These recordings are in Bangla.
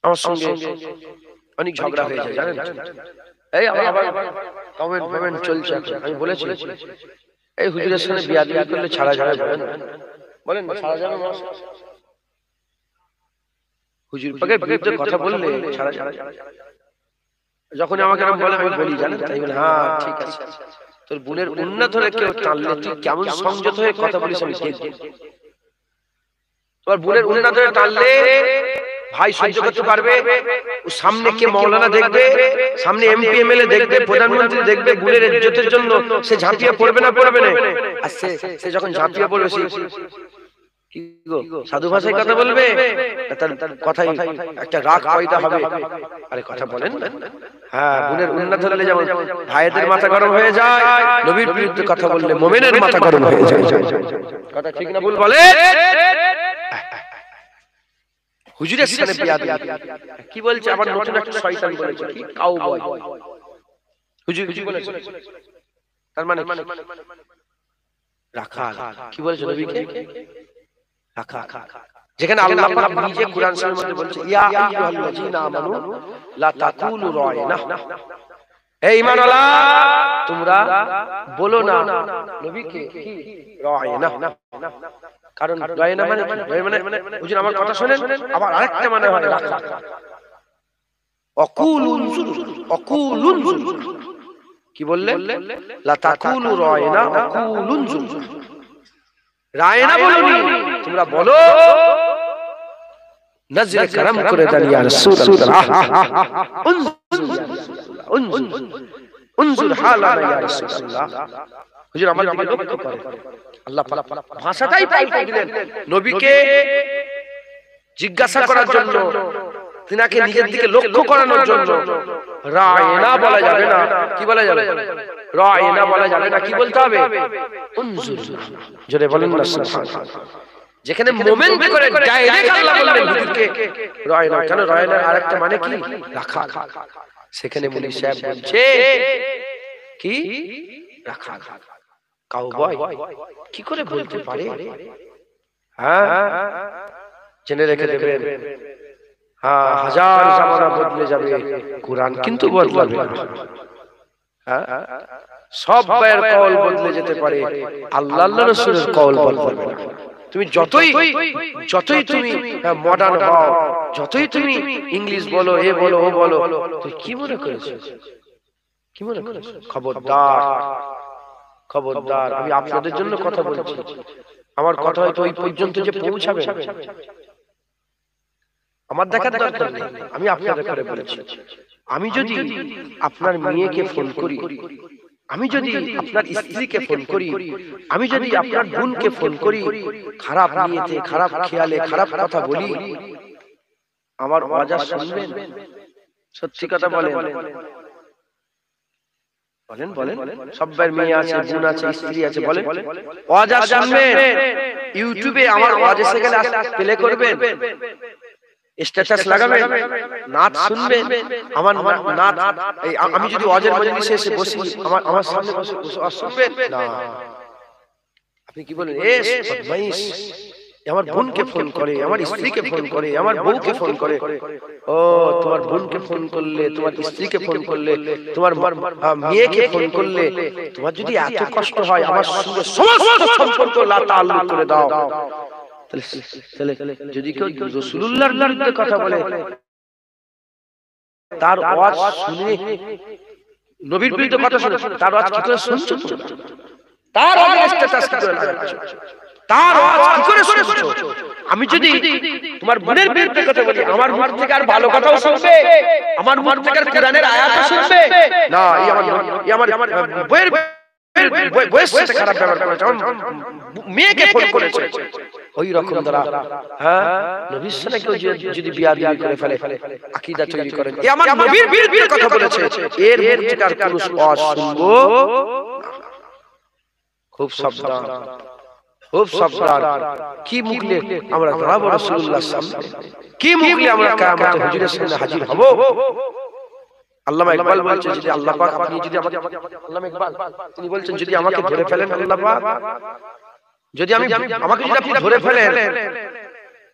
আমার সঙ্গে অনেক ঝগড়া হয়ে যায় জানেন। এই আবার কমেন্ট চলছে। আমি বলেছি এই হুজুরের সাথে বিয়াদবি করলে ছাড়া যাবে, বলেন ছাড়া যাবে না? হুজুর পাকের বিরুদ্ধে কথা বললে ছাড়া যাবে। যখন আমাকে বলে আমি বলি জানেন, তাই বলে হ্যাঁ ঠিক আছে, তোর বোনের উন্না ধরে কেউ টানলে তুই কেমন সংযত হয়ে কথা বলিস আমি দেখব। তোর বোনের উন্না ধরে টানলে ভাই সহ্য করতে পারবে? ও সামনে কে মাওলানা দেখবে, সামনে এমপি এমএলএ দেখবে, প্রধানমন্ত্রী দেখবে, বোনের ইজ্জতের জন্য সে ঝাঁপিয়ে পড়বে না পড়বে না? আর সে যখন ঝাঁপিয়ে পড়বে সে কি গো সাধু ভাষায় কথা বলবে, তার কথাই একটা রাগ পয়দা হবে। আরে কথা বলেন না। হ্যাঁ, বোনের উন্না ধরলে যেমন ভাইদের মাথা গরম হয়ে যায়, নবীর বিরুদ্ধে কথা বললে মুমিনের মাথা গরম হয়ে যায়। কথা ঠিক না ভুল বলে? হুজুরের সামনে বিয়াদবি কি বলছে? আবার নতুন একটা শয়তান বলেছে কি কাউবয়। হুজুর বলেছে তার মানে রাখাল। কি বলেছে নবীকে? রাখাল। যেখানে আল্লাহ পাক নিজে কুরআন শরীফের মধ্যে বলছে ইয়া আইয়ুহাল্লাযীনা আমানু লা তাকুলু রায়না, হে ঈমানওয়ালা তোমরা বলো না নবীকে কি রায়না। কারণ রায়না মানে হুজুর আমার কথা শুনেন, আবার আরেকটা মানে হয় রাখাল। অকুলুন কি বললেন? লা তাকুলু রায়না অকুলুন রায়না বলনি, তোমরা বলো নজরে করম করে দেন ইয়া রাসূলুল্লাহ, উনজুর হালানা ইয়া রাসূলুল্লাহ। হুজুর আমার দিকে লক্ষ্য করেন। আল্লাহ পাক ভাষাটাই পাল্টে দিলেন। নবীকে জিজ্ঞাসা করার জন্য, তিনাকে নিজের দিকে লক্ষ্য করানোর জন্য রায়না বলা যাবে না। কি বলা যাবে? রায়না বলা যাবে না। কি বলতে হবে? উনজুর। জোরে বলেন না সুবহানাল্লাহ। যেখানে মোমেন্ট করে ডাইরেক্ট আল্লাহ বললেন হুজুরকে রায়না, কেন রায়নার আরেকটা মানে কি? রাখা। সেখানে মুনি সাহেব বলছে কি রাখা। কাউবয় কি করে বলতে পারে? হ্যাঁ, জেনে রেখে দেবেন। হ্যাঁ, হাজার জামানা বদলে যাবে, কুরআন কিন্তু বদলাবে না। হ্যাঁ, সব ভাইয়ের কওল বদলে যেতে পারে, আল্লাহ রাসূলের কওল বদলাবে না। তুমি যতই তুমি মডার্ন হও, যতই তুমি ইংলিশ বলো, এ বলো, ও বলো, তুই কি মনে করেছো? কি মনে করেছো? খবরদার, আমি আপনাদের জন্য কথা বলছি। আমার কথা হয়তো ওই পর্যন্ত যে পৌঁছাবে আমার দেখার দরকার নেই, আমি আপনাদের করে বলেছি। আমি যদি আপনার মেয়েকে ফোন করি, আমি যদি আপনার স্ত্রীকে ফোন করি, আমি যদি আপনার বোনকে ফোন করি, খারাপ নিয়তে, খারাপ খেয়ালে, খারাপ কথা বলি, আমার ওয়াজ শুনবেন? সত্যি কথা বলেন, সবার মেয়ে আছে, বোন আছে, স্ত্রী আছে, বলেন ওয়াজ শুনবেন? ইউটিউবে আমার ওয়াজ এসে গেলে প্লে করবেন, স্ট্যাটাস লাগাবেন, নাচ শুনবেন। আমার নাচ আমি যদি ওয়াজের মজলিসে এসে বসি, আমার সামনে বসে শুনবেন না। আপনি কি বলেন? বদমাইশ, আমার বোনকে ফোন করে, আমার স্ত্রীকে ফোন করে, আমার বউকে ফোন করে। ও তোমার বোনকে ফোন করলে, তোমার স্ত্রীকে ফোন করলে, তোমার মেয়েকে ফোন করলে, তোমার যদি এত কষ্ট হয়, আমার সঙ্গে সমস্ত সম্পর্ক তাআল্লুক করে দাও। যদি কেউ রাসূলুল্লাহর বিরুদ্ধে কথা বলে, তার ওয়াজ শুনে, নবীর বিরুদ্ধে কথা শুনে, তার ওয়াজ কি করে শুনছো? তার ওয়াজ স্ট্যাটাস কি করে লাগাচ্ছো? তার ওয়াজ কি করে শুনছো? আমি যদি তোমার বোনের বিরুদ্ধে কথা বলি, আমার মুখ থেকে আর ভালো কথাও শুনবে, আমার মুখ থেকে আর কোরআনের আয়াতও শুনবে না। এই আমার বয়স সাথে খারাপ ব্যবহার করেছে, মেয়েকে ফোন করেছে, ওই রকম দ্বারা হ্যাঁ নবীর সাথে কেউ যদি বিয়াদবি করে ফেলে, আকীদা তৈরি করেন, এই আমার নবীর বিরুদ্ধে কথা বলেছে, এর মুখ থেকে আর কোনো ওয়াজ শুনবো না। খুব সাবধান, খুব সাবধান। কি মুখ নিয়ে আমরা দাঁড়াবো রাসূলুল্লাহর সামনে? কি মুখ নিয়ে আমরা কিয়ামতে হুজুরের সামনে হাজির হব? আল্লামা ইকবাল বলছেন, যদি আল্লাহ পাক আপনি যদি আমাকে, আল্লামা ইকবাল তিনি বলছেন, যদি আমাকে ধরে ফেলেন আল্লাহ পাক, যদি আমাকে যদি আপনি ধরে ফেলেন,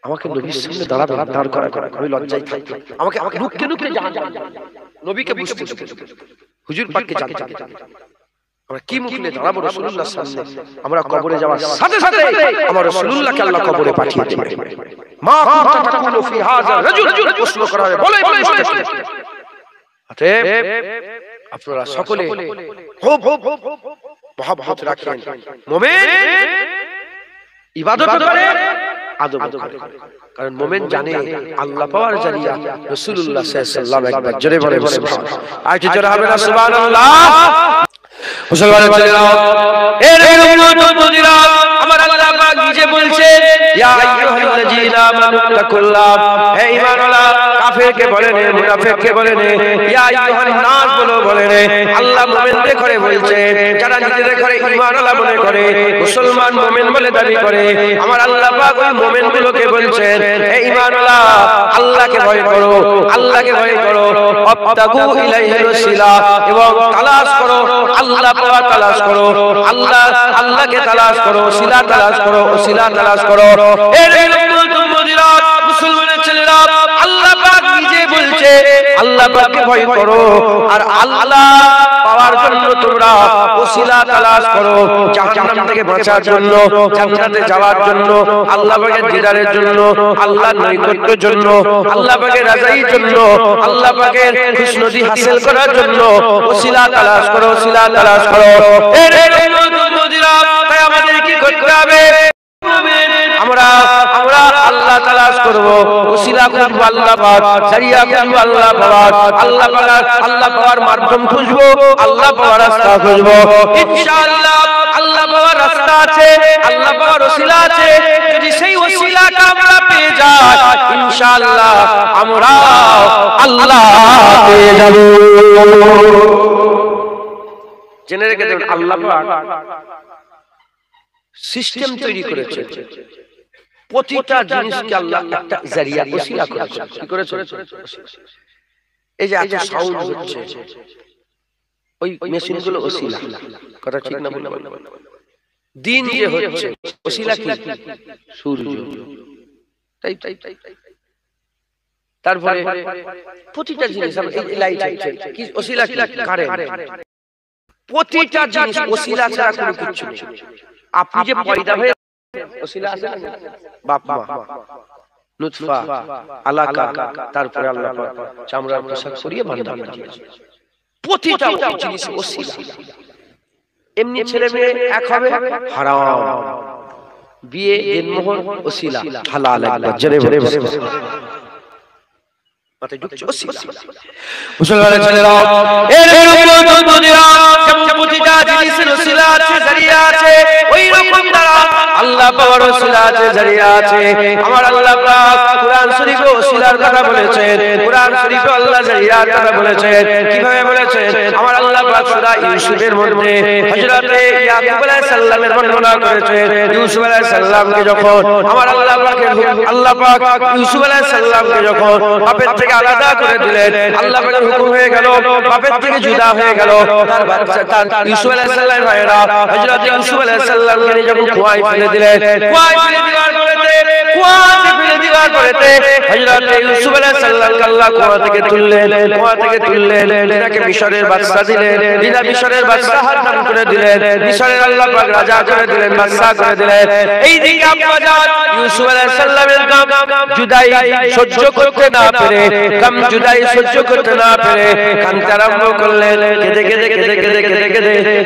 আমাকে নবীর সামনে দাঁড়াবে, দাঁড় করা আমি লজ্জায় থাকি, আমাকে লুকিয়ে লুকিয়ে জাহান্নাম, নবীকে বুঝতে হুজুর পাককে জানতে, আমরা কি মুখ নিয়ে দাঁড়াবো রাসূলুল্লাহর সামনে? আমরা কবরে যাওয়ার সাথে সাথে আমার রাসূলুল্লাহকে আল্লাহ কবরে পাঠিয়ে দেবে। মা কুনতা তাকুলু ফি হাযা রাজুল, প্রশ্ন করা হবে, বলে অতএব আপনারা সকলে খুব মহব্বত রাখেন, মুমিন ইবাদত করে, আদব করে, কারণ মুমিন জানে আল্লাহ পাওয়ার জারিয়া রাসূলুল্লাহ সাল্লাল্লাহু আলাইহি ওয়াসাল্লাম। একবার জোরে বলে সুবহানাল্লাহ, আর কি জোরে হবে না সুবহানাল্লাহ? মুসলমান ভাইরা, এর উম্মতরা, আমার আল্লাহ পাক নিজে বলছেন, ইয়া আইয়ুহাল্লাযীনা আমানু তাকুল্লাহ, হে ঈমানওয়ালা, কাফেরকে বলে না, মুনাফিককে বলে না, ইয়া আইয়ুহান নাস বলে না। আল্লাহ মুমিনদের করে বলছেন, যারা নিজেদের করে ঈমানওয়ালা মনে করে, মুসলমান মুমিন বলে দাবি করে, আমার আল্লাহ পাক ওই মুমিনগুলোকে বলছেন, হে ঈমানওয়ালা, আল্লাহকে ভয় করো, আল্লাহকে ভয় করো, আবতাগু ইলাইহিল ওয়াসিলা, এবং তালাশ করো, আল্লাহ পাওয়া তালাশ করো, আল্লাহকে তালাশ করো, ওসিলা তালাশ করো, ওসিলা তালাশ করো। এর উম্মতরা, মুসলমানের ছেলেরা, আল্লাহ পাক নিজে বলছে আল্লাহ পাককে ভয় করো, আর আল্লাহ পাওয়ার জন্য তোমরা ওসিলা তালাশ করো, জাহান্নাম থেকে বাঁচার জন্য, জান্নাতে যাওয়ার জন্য, আল্লাহ পাকের দিদারের জন্য, আল্লাহর নৈকট্যের জন্য, আল্লাহ পাকের রাজাইর জন্য, আল্লাহ পাকের খুশনদি হাসিল করার জন্য ওসিলা তালাশ করো, ওসিলা তালাশ করো। এর উম্মতরা, তাই আমাদের কি করতে হবে? আমরা আল্লাহ তালাশ করব, ওসিলা করব আল্লাহ পাক, জারিয়া করব আল্লাহ পাক, আল্লাহ পাওয়ার মাধ্যম খুঁজবো, আল্লাহ পাওয়ার রাস্তা খুঁজবো। ইনশাআল্লাহ আল্লাহ পাওয়ার রাস্তা আছে, আল্লাহ পাওয়ার ওসিলা আছে। যদি সেই ওসিলাটা আমরা পেয়ে যাই, ইনশাআল্লাহ আমরা আল্লাহ পেয়ে যাব। জেনে রেখে দেবেন, আল্লাহ পাক সিস্টেম তৈরি করেছে, প্রতিটা জিনিসকে আল্লাহ একটা জারিয়া ওসিলা করেছে। কি করেছে? এই যে এত সাউন্ড হচ্ছে, ওই মেশিনগুলো ওসিলা, কথা ঠিক না বলবো? দিন যে হচ্ছে ওসিলা কি? সূর্য। তাই তারপরে প্রতিটা জিনিস, এই লাইট হচ্ছে কি ওসিলা? কি কারেন্ট। প্রতিটা জিনিস ওসিলা ছাড়া কোনো কিছু নেই। আপনি যে পয়দা হয়ে ওসিলা আছে না, বাপ মা, নুতফা, আলাকা, তারপরে আল্লাহ পাক চামড়ার পোশাক পরিয়ে বান্দা বানিয়েছে, প্রতিটা জিনিস ওসিলা। এমনি ছেলে মেয়ে এক হবে হারাম, বিয়ে দেনমোহর ওসিলা, হালাল, একবার জোরে বলে মাথায় ঢুকছে ওসিলা। মুসলমানের ছেলেরা, এর উম্মতরা, যেমন প্রতিটা জিনিসের ওসিলা আছে, জারিয়া আছে, ওই রকম দ্বারা আল্লাহ পাওয়ার ওসিলা আছে, জারিয়া আছে। আমার আল্লাহ পাক কুরআন শরীফে ওসিলার কথা বলেছেন, কুরআন শরীফে আল্লাহ জারিয়ার কথা বলেছেন। কিভাবে বলেছেন? আমার আল্লাহ পাক সূরা ইউসুফের মধ্যে হযরতে ইয়াকুব আলাইহিস সালামের বর্ণনা করেছেন। ইউসুফ আলাইহিস সালামকে যখন আমার আল্লাহ পাক ইউসুফ আলাইহিস সালামকে যখন বাপের থেকে আলাদা করে দিলেন, আল্লাহ পাকের হুকুম হয়ে গেল, বাপের থেকে জুদা হয়ে গেল। তার বাচ্চা, তার ইউসুফ আলাইহিস সালামের ভাইরা হযরত ইউসুফ আলাইহিস সালামকে যখন কুয়ায় ফেলে দিলেন, কুয়ায় ফেলে দেওয়ার পরেতে হযরত ইউসুফ আলাইহিস সালামকে আল্লাহ কুয়া থেকে তুললেন, তাকে মিশরের বাদশা দিলেন, মিশরের বাদশা হারাম করে দিলেন, মিশরের আল্লাহ পাক রাজা করে দিলেন, বাদশা করে দিলেন। এই দিকে আব্বাজান ইউসুফ আলাইহিস সালামের গাম জুদাই সহ্য করতে না পেরে, কাঁদতে আরম্ভ করলেন, কেঁদে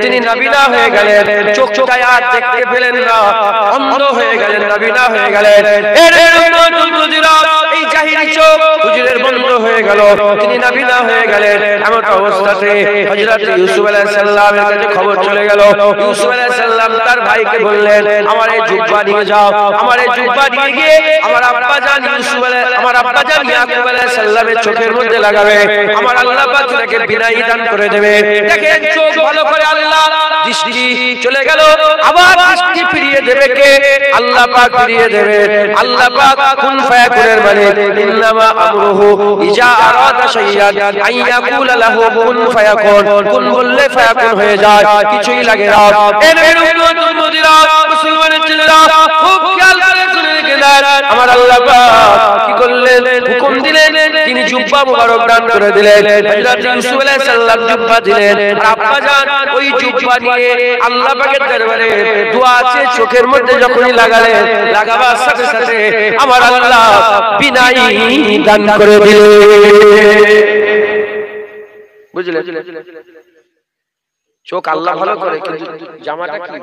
তিনি নাবিনা হয়ে গেলেন, চোখটায় আর দেখতে পেলেন না, অন্ধ হয়ে গেলেন, নাবিনা হয়ে গেলেন। এই জাহিরি চোখ হুজুরের বন্ধ হয়ে গেল, তিনি নাবিনা হয়ে গেলেন। এমন অবস্থাতে হযরত ইউসুফ আলাইহিস সালামের কাছে খবর চলে গেল। ইউসুফ আলাইহিস সালাম তার ভাইকে বললেন, আমার এই জুব্বা নিয়ে যাও, আমার এই জুব্বা নিয়ে গিয়ে আমার আব্বাজান ইয়াকুব আলাইহিস সালামের চোখের মধ্যে লাগাবে, আমার আল্লাহ পাক তাকে বিনাই দান করে দেবে। দেখেন চোখ ভালো করে আল্লাহ দৃষ্টি চলে গেল, আবার দৃষ্টি ফিরিয়ে দেবে কে? আল্লাহ পাক ফিরিয়ে দেবে। আল্লাহ পাক কুন ফায়াকুনের মালিক, ইন্নামা আমরুহু ইজা আরাদা শাইআন আন ইয়াকুলা লাহু কুন ফায়াকুন, কুন বললে ফায়াকুন হয়ে যায়, কিছুই লাগে না। এর উম্মতরা, মুসলমানের ছেলেরা, খুব খেয়াল করে শুনে রেখে দেন। আমার আল্লাহ পাক কি করলেন? হুকুম দিলেন, তিনি জুব্বা মুবারক দান করে দিলেন। হযরত ইউসুফ আলাইহিস সালাম জুব্বা দিলেন, আর আব্বা জান ওই জুব্বা নিয়ে আল্লাহ পাকের দরবারে দোয়া আছে, চোখের মধ্যে যখনই লাগালেন, লাগাবার সাথে সাথে আমার আল্লাহ বিনাই দান করে দিলেন। বুঝলেন? চোখ আল্লাহ ভালো করে, কিন্তু জামাটা কি?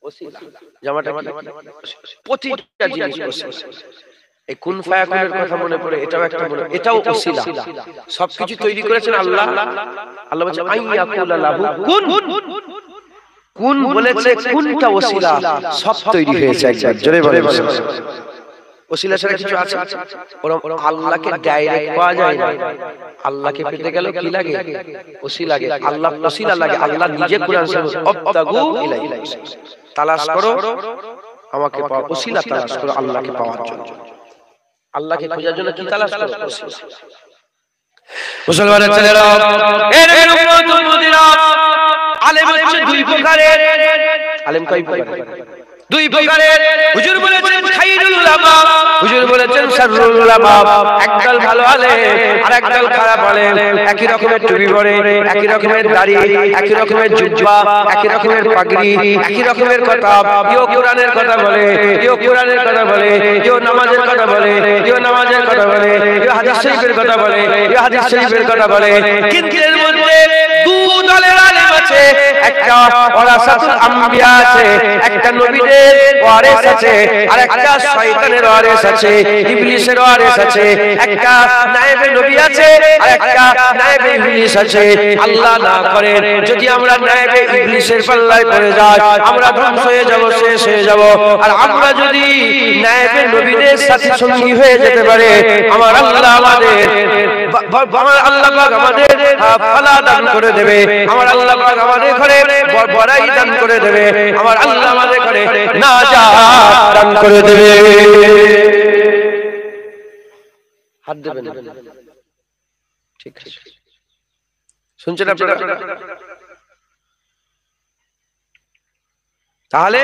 ওসিলা। জামাটা কি? প্রতিটা জিনিস ওসিলা। এই কুন ফায়াকুনের কথা মনে পড়ে, এটাও একটা মনে, এটাও ওসিলা। সবকিছু তৈরি করেছেন আল্লাহ। আল্লাহ বলেন আইয়াকুলা লাহু কুন। কুন বলেছে, কুনটা ওসিলা, সব তৈরি হয়েছে একবার। জোরে বলেন ওসিলা ছাড়া কিছু আছে? আল্লাহকে ডাইরেক্ট পাওয়া যায় না। আল্লাহকে পেতে গেলে কি লাগে? ওসিলা লাগে। আল্লাহ ওসিলা লাগে। আল্লাহ নিজে কোরআন শরীফে আবতাগু ইলাইহি, তালাশ করো আমাকে পাও। ওসিলা তালাশ করো আল্লাহকে পাওয়ার জন্য। আল্লাহকে খোঁজার জন্য কি তালাশ করো? ওসিলা। মুসলমানের ছেলেরা, এর উম্মতুল মুদিনা, আলেম হচ্ছে দুই প্রকারের। আলেম কয় প্রকারের? দুই প্রকারের। হুজুর বলেছেন খাইরুল উলামা, হুজুর বলেছেন শাররুল উলামা। একদল ভালো আলেম আর একদল খারাপ আলেম। একই রকমের টুপি পরে, একই রকমের দাড়ি, একই রকমের জুব্বা, একই রকমের পাগড়ি, একই রকমের কথা। ইও কোরআনের কথা বলে, ইও কোরআনের কথা বলে, ইও নামাজের কথা বলে, ইও নামাজের কথা বলে, ইও হাদিস শরীফের কথা বলে, ইও হাদিস শরীফের কথা বলে। কিন্তু এর মধ্যে দুই দলের আলেম আছে। একটা ওয়ারাসাতুল আম্বিয়া আছে, একটা নবীদের ওয়ারিস আছে, আর একটা শয়তানের ওয়ারিস আছে, ইবলিসের ওয়ারিস আছে। একটা নায়েবে নবী আছে, আর একটা নায়েবে ইবলিস আছে। আল্লাহ না করে যদি আমরা নায়েবে ইবলিসের পাল্লায় পড়ে যাই, আমরা ধ্বংস হয়ে যাব, শেষ হয়ে যাব। আর আমরা যদি নায়েবে নবীদের সাথে সঙ্গী হয়ে যেতে পারে, আমার আল্লাহ আমাদের ফালা দান করে দেবে। আমার আল্লাহ আমাদের ঘরে বড়াই দান করে দেবে। আমার আল্লাহ আমাদের ঘরে নাজাত দান করে দেবে। হাত দেবেন, ঠিক আছে? শুনছেন আপনারা? তাহলে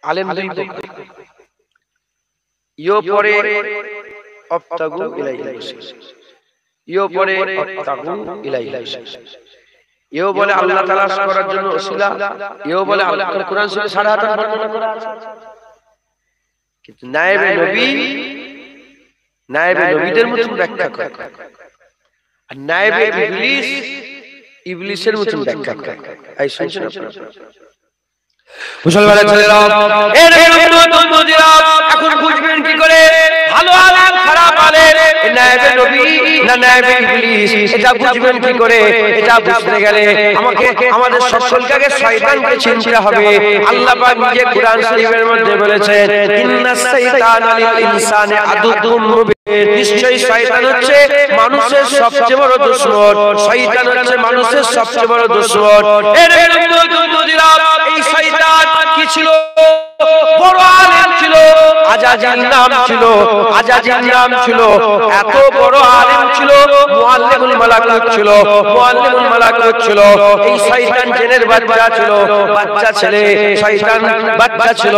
আলেম দুই প্রকার। ইও পরে আবতাগু ইলাইহি, ইও পরে আবতাগু ইলাইহি। ইও বলে আল্লাহ তালাশ করার জন্য ওসিলা, ইও বলে আল্লাহ কোরআন শরীফে সারাহাত বর্ণনা করা আছে। কিন্তু নায়েবে নবী, নায়েবে নবীদের মতন ব্যাখ্যা করে, আর নায়েবে ইবলিস ইবলিসের মতন ব্যাখ্যা করে। এই শুনছেন আপনারা? মুসলমানের ছেলেরা, এর উম্মতুল মুদিনা, এখন বুঝবেন কি করে ভালো আলেম খারাপ আলেম, নায়েবে নবী না নায়েবে ইবলিস, এটা বুঝবেন কি করে? এটা বুঝতে গেলে আমাদের সকলকে শয়তানকে চিনতে হবে। আল্লাহ পাক নিজে কোরআন শরীফের মধ্যে বলেছেন, ইন্নাস শাইতানা লিল ইনসানি আদুউম মুবিন। নিশ্চয়ই শয়তান হচ্ছে মানুষের সবচেয়ে বড় দুশমন। শয়তান হচ্ছে মানুষের সবচেয়ে বড় দুশমন। এর উম্মতুল মুদিনা, এই শয়তান কি ছিল? বড় আলেম ছিল, আজাজিল নাম ছিল, আজাজিল নাম ছিল। এত বড় আলেম ছিল, মুআল্লিমুল মালাকুত ছিল, মুআল্লিমুল মালাকুত ছিল। এই শয়তান জিনের বাচ্চা ছিল, বাচ্চা ছেলে, শয়তান বাচ্চা ছিল।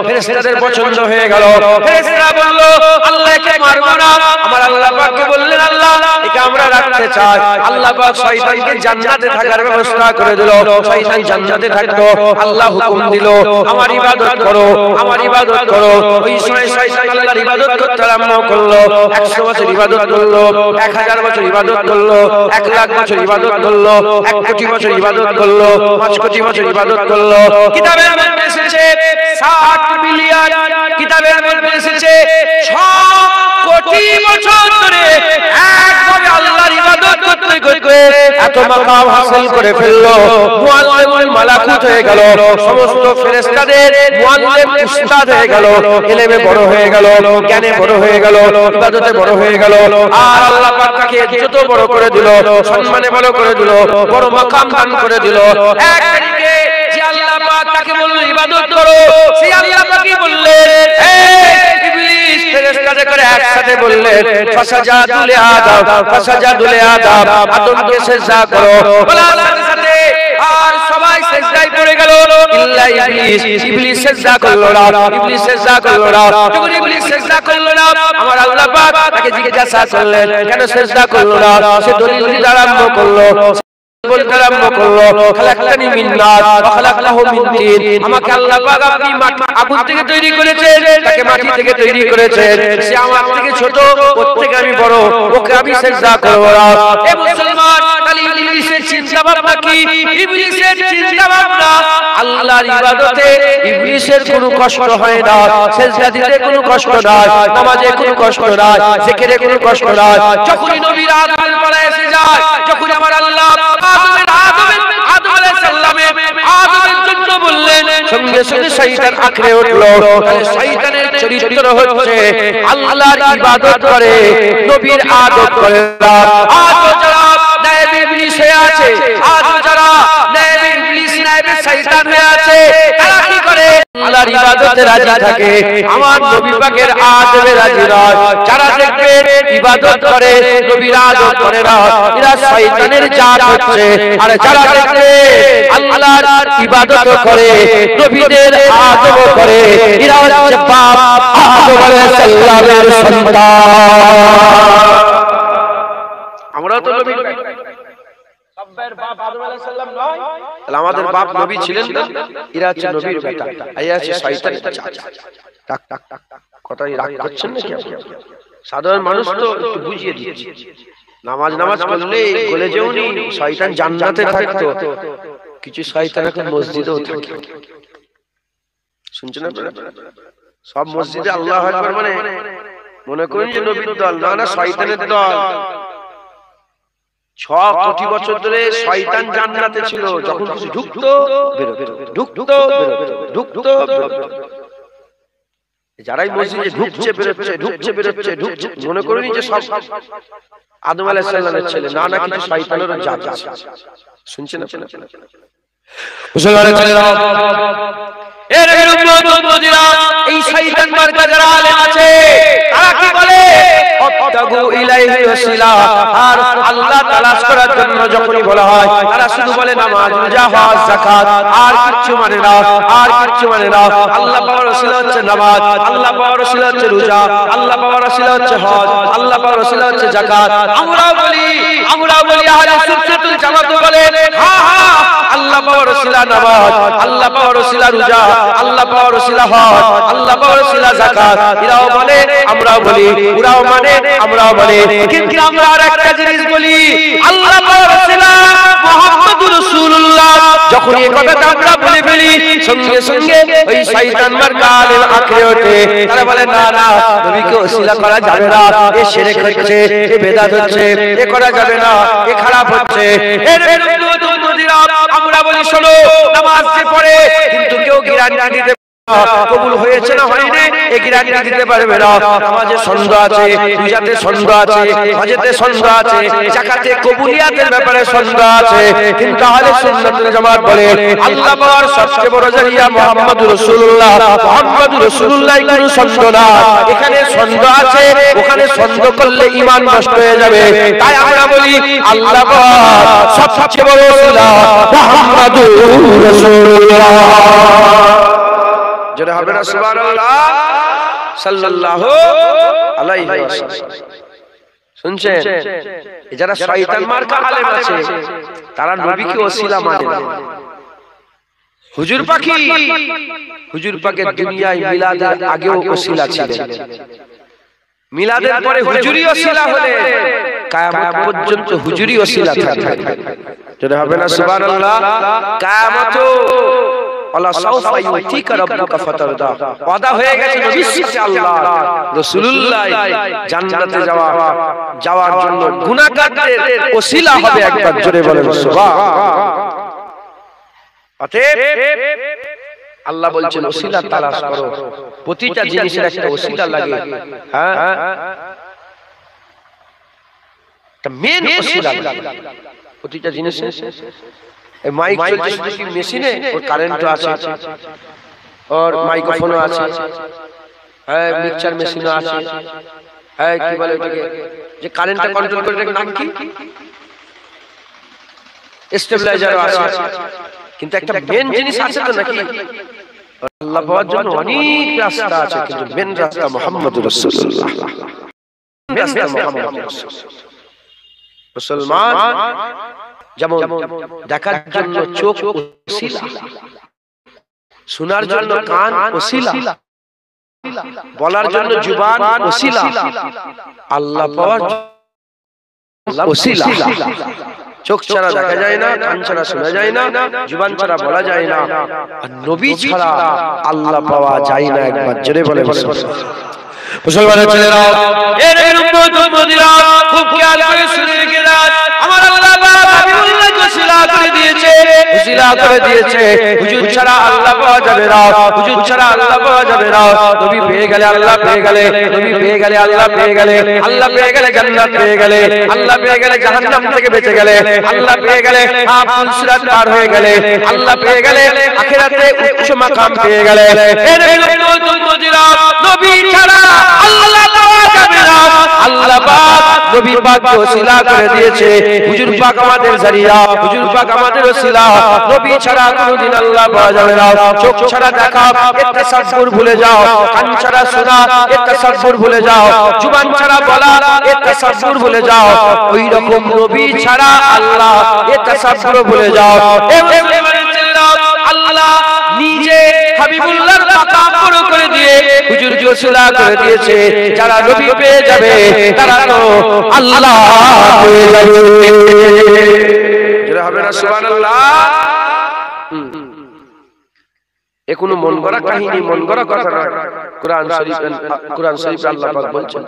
ফেরেশতাদের পছন্দ হয়ে গেল। ফেরেশতারা বলল, আল্লাহকে মারব না। আমার আল্লাহ পাককে বললেন, আল্লাহ একে আমরা রাখতে চাই। আল্লাহ পাক শয়তানকে জান্নাতে থাকার ব্যবস্থা করে দিল। শয়তান জান্নাতে থাকতো। আল্লাহ হুকুম দিল, আমার ইবাদত করো, আমার ইবাদত করো। ওই সময় শয়তান আল্লাহর ইবাদত করতে আরম্ভ করলো। 100 বছর ইবাদত করলো, 1000 বছর ইবাদত করলো, 1 লাখ বছর ইবাদত করলো, 1 কোটি বছর ইবাদত করলো, 5 কোটি বছর ইবাদত করলো। কিতাবের মধ্যে এসেছে 60 বিলিয়ন, কিতাবের মধ্যে এসেছে 6 কোটি বছর ধরে একভাবে আল্লাহর ইবাদত করতে করতে এত মাকাম হাসিল করে ফেললো। মুআল্লিমুল মালাকুত হয়ে গেল। সমস্ত ফেরেশতাদের মুআল্লিম উস্তাদ হয়ে গেল। ইলমে বড় হয়ে গেল, জ্ঞানে বড় হয়ে গেল, ইবাদতে বড় হয়ে গেল। আর আল্লাহ পাক তাকে যত বড় করে দিল, সম্মানে বড় করে দিল, বড় মাকাম দান করে দিল। একদিকে যে আল্লাহ পাক তাকে বলল ইবাদত করো, সেই আল্লাহ পাকই বললেন, ইবলিস ফেরেশতাদের করে একসাথে বললেন, ফাসাজাদু লি আদম, ফাসাজাদু লি আদম, আদমকে সিজদা করো। বলার সাথে আর সবাই সিজদায় পড়ে হয়ে গেল ইল্লা ইবলিস, ইবলিস সিজদা করলো না, ইবলিস সিজদা করলো না। যখন ইবলিস সিজদা করলো না, আমার আল্লাহ পাক তাকে জিজ্ঞাসা করলেন কেন সিজদা করলো না? সে দলিল দিতে আরম্ভ করলো, বলতে আরম্ভ করলো খালাকতানি মিন নার ওয়া খালাকতাহু মিন তিন, আমাকে আল্লাহ পাক আপনি আগুন থেকে তৈরি করেছেন, তাকে মাটি থেকে তৈরি করেছেন, সে আমার থেকে ছোট, ওর থেকে আমি বড়, ওকে আমি সিজদা করব না। এ মুসলমান, তাহলে ইবলিসের চিন্তা ভাবনা কি? ইবলিসের চিন্তা ভাবনা আল্লাহর ইবাদতে ইবলিসের কোনো কষ্ট হয় না, সিজদা দিতে কোনো কষ্ট নাই, নামাজে কোনো কষ্ট নাই, জিকিরে কোনো কষ্ট নাই। যখনই নবীর আদমের পালা এসে যায়, যখন আমার আল্লাহ আদম আলাইহিস সালামের আদমের জন্য বললেন, সঙ্গে সঙ্গে শয়তান আঁকড়ে উঠলো। তাহলে শয়তানের চরিত্র হচ্ছে আল্লাহর ইবাদত করে, নবীর আদব করে না। আজ যারা নায়েবে ইবলিস হয়ে আছে, আজ যারা নায়েবে ইবলিস নায়েবে শয়তান হয়ে আছে, তারা কি করে? আল্লাহর ইবাদতে রাজি থাকে, আমার নবী পাকের আদবে রাজি নয়। যারা দেখবে ইবাদত করে নবীর আদব করে না, এরা শয়তানের জাত হচ্ছে। আর যারা দেখবে আল্লাহর ইবাদত করে নবীদের আদব করে, এরা হচ্ছে বাপ আদম আলাইহিস সালামের সন্তান। আমরাও তো নবীর সব্বের বাপ আদম আলাইহিস সালাম নয়? তাহলে আমাদের বাপ নবী ছিলেন না? এরা হচ্ছে নবীর বেটা, এই আছে শয়তানের চাচা। টাক টাক টাক কথাই রাগ করছেন নাকি আপনি? সাধারণ মানুষ তো একটু বুঝিয়ে দিচ্ছি, নামাজ করলে গলে যেওনি শয়তান জান্নাতে থাকতো, কিছু শয়তান এখন মসজিদেও থাকে। শুনছেন আপনারা? সব মসজিদে আল্লাহু আকবার মানে মনে করেন যে নবীর দল, না না, শয়তানের দল। 6 কোটি বছর ধরে শয়তান জান্নাতে ছিল, যখন কিছু ঢুকতো বেরোতো, ঢুকতো বেরোতো, ঢুকতো বেরোতো। যারাই মসজিদে ঢুকছে বেরোচ্ছে, ঢুকছে বেরোচ্ছে, ঢুকছে, মনে করেনি যে সব আদম আলাইহিস সালামের ছেলে, না না, কিছু শয়তানেরও জাত আছে। শুনছেন আপনারা? মুসলমানের ছেলেরা, এর উম্মত উম্মতিরা, এই শয়তান মার্কা যারা আলেম আছে, তারা কি বলে? অবতাগু ইলাইহি ওয়াসিলা। আর আল্লাহ তালাশ করার জন্য যখনই বলা হয়, তারা শুধু বলে নামাজ, রোজা, হজ, যাকাত, আর কিচ্ছু মানে না, আর কিচ্ছু মানে না। আল্লাহ পাওয়ার ওসিলা হচ্ছে নামাজ, আল্লাহ পাওয়ার ওসিলা হচ্ছে রোজা, আল্লাহ পাওয়ার ওসিলা হচ্ছে হজ, আল্লাহ পাওয়ার ওসিলা হচ্ছে যাকাত। আমরাও বলি আহলে সুন্নাতুল জামাত বলে, হ্যাঁ হ্যাঁ, আল্লাহ পাওয়ার ওসিলা নামাজ, আল্লাহ পাওয়ার ওসিলা রোজা, আল্লাহ পাওয়ার ওসিলা হজ, আল্লাহ পাওয়ার ওসিলা যাকাত। এরাও বলে, আমরাও বলি, ওরাও মানে, আমরাও বলি। কিন্তু আমরা আরেকটা জিনিস বলি, আল্লাহ পাওয়ার ওসিলা মুহাম্মদুর রাসূলুল্লাহ। যখন এই কথাটা আমরা বলে ফেলি, সঙ্গে সঙ্গে ওই শয়তান মার্কা আলেম আঁকড়ে ওঠে। তারা বলে, না না, নবীকে ওসিলা করা যাবে না, এ শিরক হচ্ছে, এ বেদাত হচ্ছে, এ করা যাবে না, এ খারাপ হচ্ছে। আমরা বলি, শোনো, নামাজ যে পড়ে কিন্তু কেউ গ্যারান্টি দিতে কবুল হয়েছে না হয়নি, এই গ্যারান্টি দিতে পারবে না। নামাজে সন্দেহ আছে, রোজাতে সন্দেহ আছে, হজেতে সন্দেহ আছে, যাকাতে কবুলিয়াতের ব্যাপারে সন্দেহ আছে। কিন্তু আহলে সুন্নাতুল জামাত বলে, আল্লাহ পাওয়ার সবচেয়ে বড় জারিয়া মুহাম্মদুর রাসূলুল্লাহ, মুহাম্মদুর রাসূলুল্লাহ কোনো সন্দেহ না। এখানে সন্দেহ আছে, ওখানে সন্দেহ করলে ঈমান নষ্ট হয়ে যাবে। তাই আমরা বলি, আল্লাহ পাওয়ার সবচেয়ে বড় ওসিলা মুহাম্মদুর রাসূলুল্লাহ। জোরে হবে না সুবহানাল্লাহ, সাল্লাল্লাহু আলাইহি ওয়াসাল্লাম। শুনছেন? যারা শয়তান মার্কা আলেম আছে, তারা নবীকে ওসিলা মানে না। হুজুর পাকের দুনিয়ায় মিলাদের আগেও ওসিলা ছিলেন, মিলাদের পরে হুজুরি ওসিলা হলে কিয়ামত পর্যন্ত হুজুরি ওসিলা থাকবে। জোরে হবে না সুবহানাল্লাহ। কিয়ামত আল্লাহ সাউফা ইউতিকা রাব্বুকা ফাতারদা, ওয়াদা হয়ে গেছে নবীর সাথে আল্লাহ রাসূলুল্লাহ জান্নাতে যাওয়ার জন্য গুনাহগারদের ওসিলা হবে। একবার জোরে বলেন সুবহানাল্লাহ। অতএব আল্লাহ বলছেন ওসিলা তালাশ করো, প্রতিটা জিনিসের একটা ওসিলা লাগে। হ্যাঁ, তা মেন ওসিলা প্রতিটা জিনিসের। মাইক চলছে শুধু কি মেশিনে, ওর কারেন্টও আছে, ওর মাইক্রোফোনও আছে, হ্যাঁ, মিক্সচার মেশিনও আছে, হ্যাঁ, কি বলে ওটাকে যে কারেন্টটা কন্ট্রোল করে, নাম কি? স্টেবিলাইজারও আছে। কিন্তু একটা মেন জিনিস আছে তো নাকি? আল্লাহ পাওয়ার জন্য অনেক রাস্তা আছে, কিন্তু মেন রাস্তা মুহাম্মদুর রাসূলুল্লাহ। মুসলমান যেমন দেখার জন্য চোখ ওসিলা, শোনার জন্য কান ওসিলা, বলার জন্য জুবান ওসিলা, আল্লাহ পাওয়ার ওসিলা। চোখ ছাড়া দেখা যায় না, কান ছাড়া শোনা যায় না, জুবান ছাড়া বলা যায় না, আর নবী ছাড়া আল্লাহ পাওয়া যায় না। একবার জোরে বলে মুসলমানের ছেলেরা, এর উম্মত উম্মতিরা খুব খেয়াল করে শুনে রেখে দাও, আমার আল্লাহ পাক হাবিবুল্লাহকে ওসিলা করে দিয়েছে, ওসিলা করে দিয়েছে। হুজুর ছাড়া আল্লাহ পাওয়া যাবে না, হুজুর ছাড়া আল্লাহ পাওয়া যাবে না। নবী পেয়ে গেলে আল্লাহ পেয়ে গেলে, নবী পেয়ে গেলে আল্লাহ পেয়ে গেলে, আল্লাহ পেয়ে গেলে জান্নাত পেয়ে গেলে, আল্লাহ পেয়ে গেলে জাহান্নাম থেকে বেঁচে গেলে, আল্লাহ পেয়ে গেলে পুল সিরাত পার হয়ে গেলে, আল্লাহ পেয়ে গেলে আখিরাতে উচ্চ মাকাম পেয়ে গেলে। এর উম্মত উম্মতিরা নবী ছাড়া আল্লাহ পাওয়া যাবে না। আল্লাহ পাক নবী পাককে ওসিলা করে দিয়েছে, হুজুর পাক আমাদের জারিয়া, হুজুর পাক আমাদের ওসিলা। নবী ছাড়া কোনদিন আল্লাহ পাওয়া যাবে না। চোখ ছাড়া দেখা, এর তাসাব্বুর ভুলে যাও, কান ছাড়া শোনা, এর তাসাব্বুর ভুলে যাও, জুবান ছাড়া বলা, এর তাসাব্বুর ভুলে যাও। ওই রকম নবী ছাড়া আল্লাহ, এর তাসাব্বুর ভুলে যাও। আল্লাহ নিজে হাবিবুল্লাহর মাকাম পুরো করে দিয়ে হুজুর ওসিলা করে দিয়েছে। যারা নবী পেয়ে যাবে তারা তো আল্লাহ পেয়ে যাবে। যারা হবে না সুবহানাল্লাহ। এ কোনো মন গড়া কাহিনী, মন গড়া কথা না। কোরআন শরীফে আল্লাহ পাক বলছেন,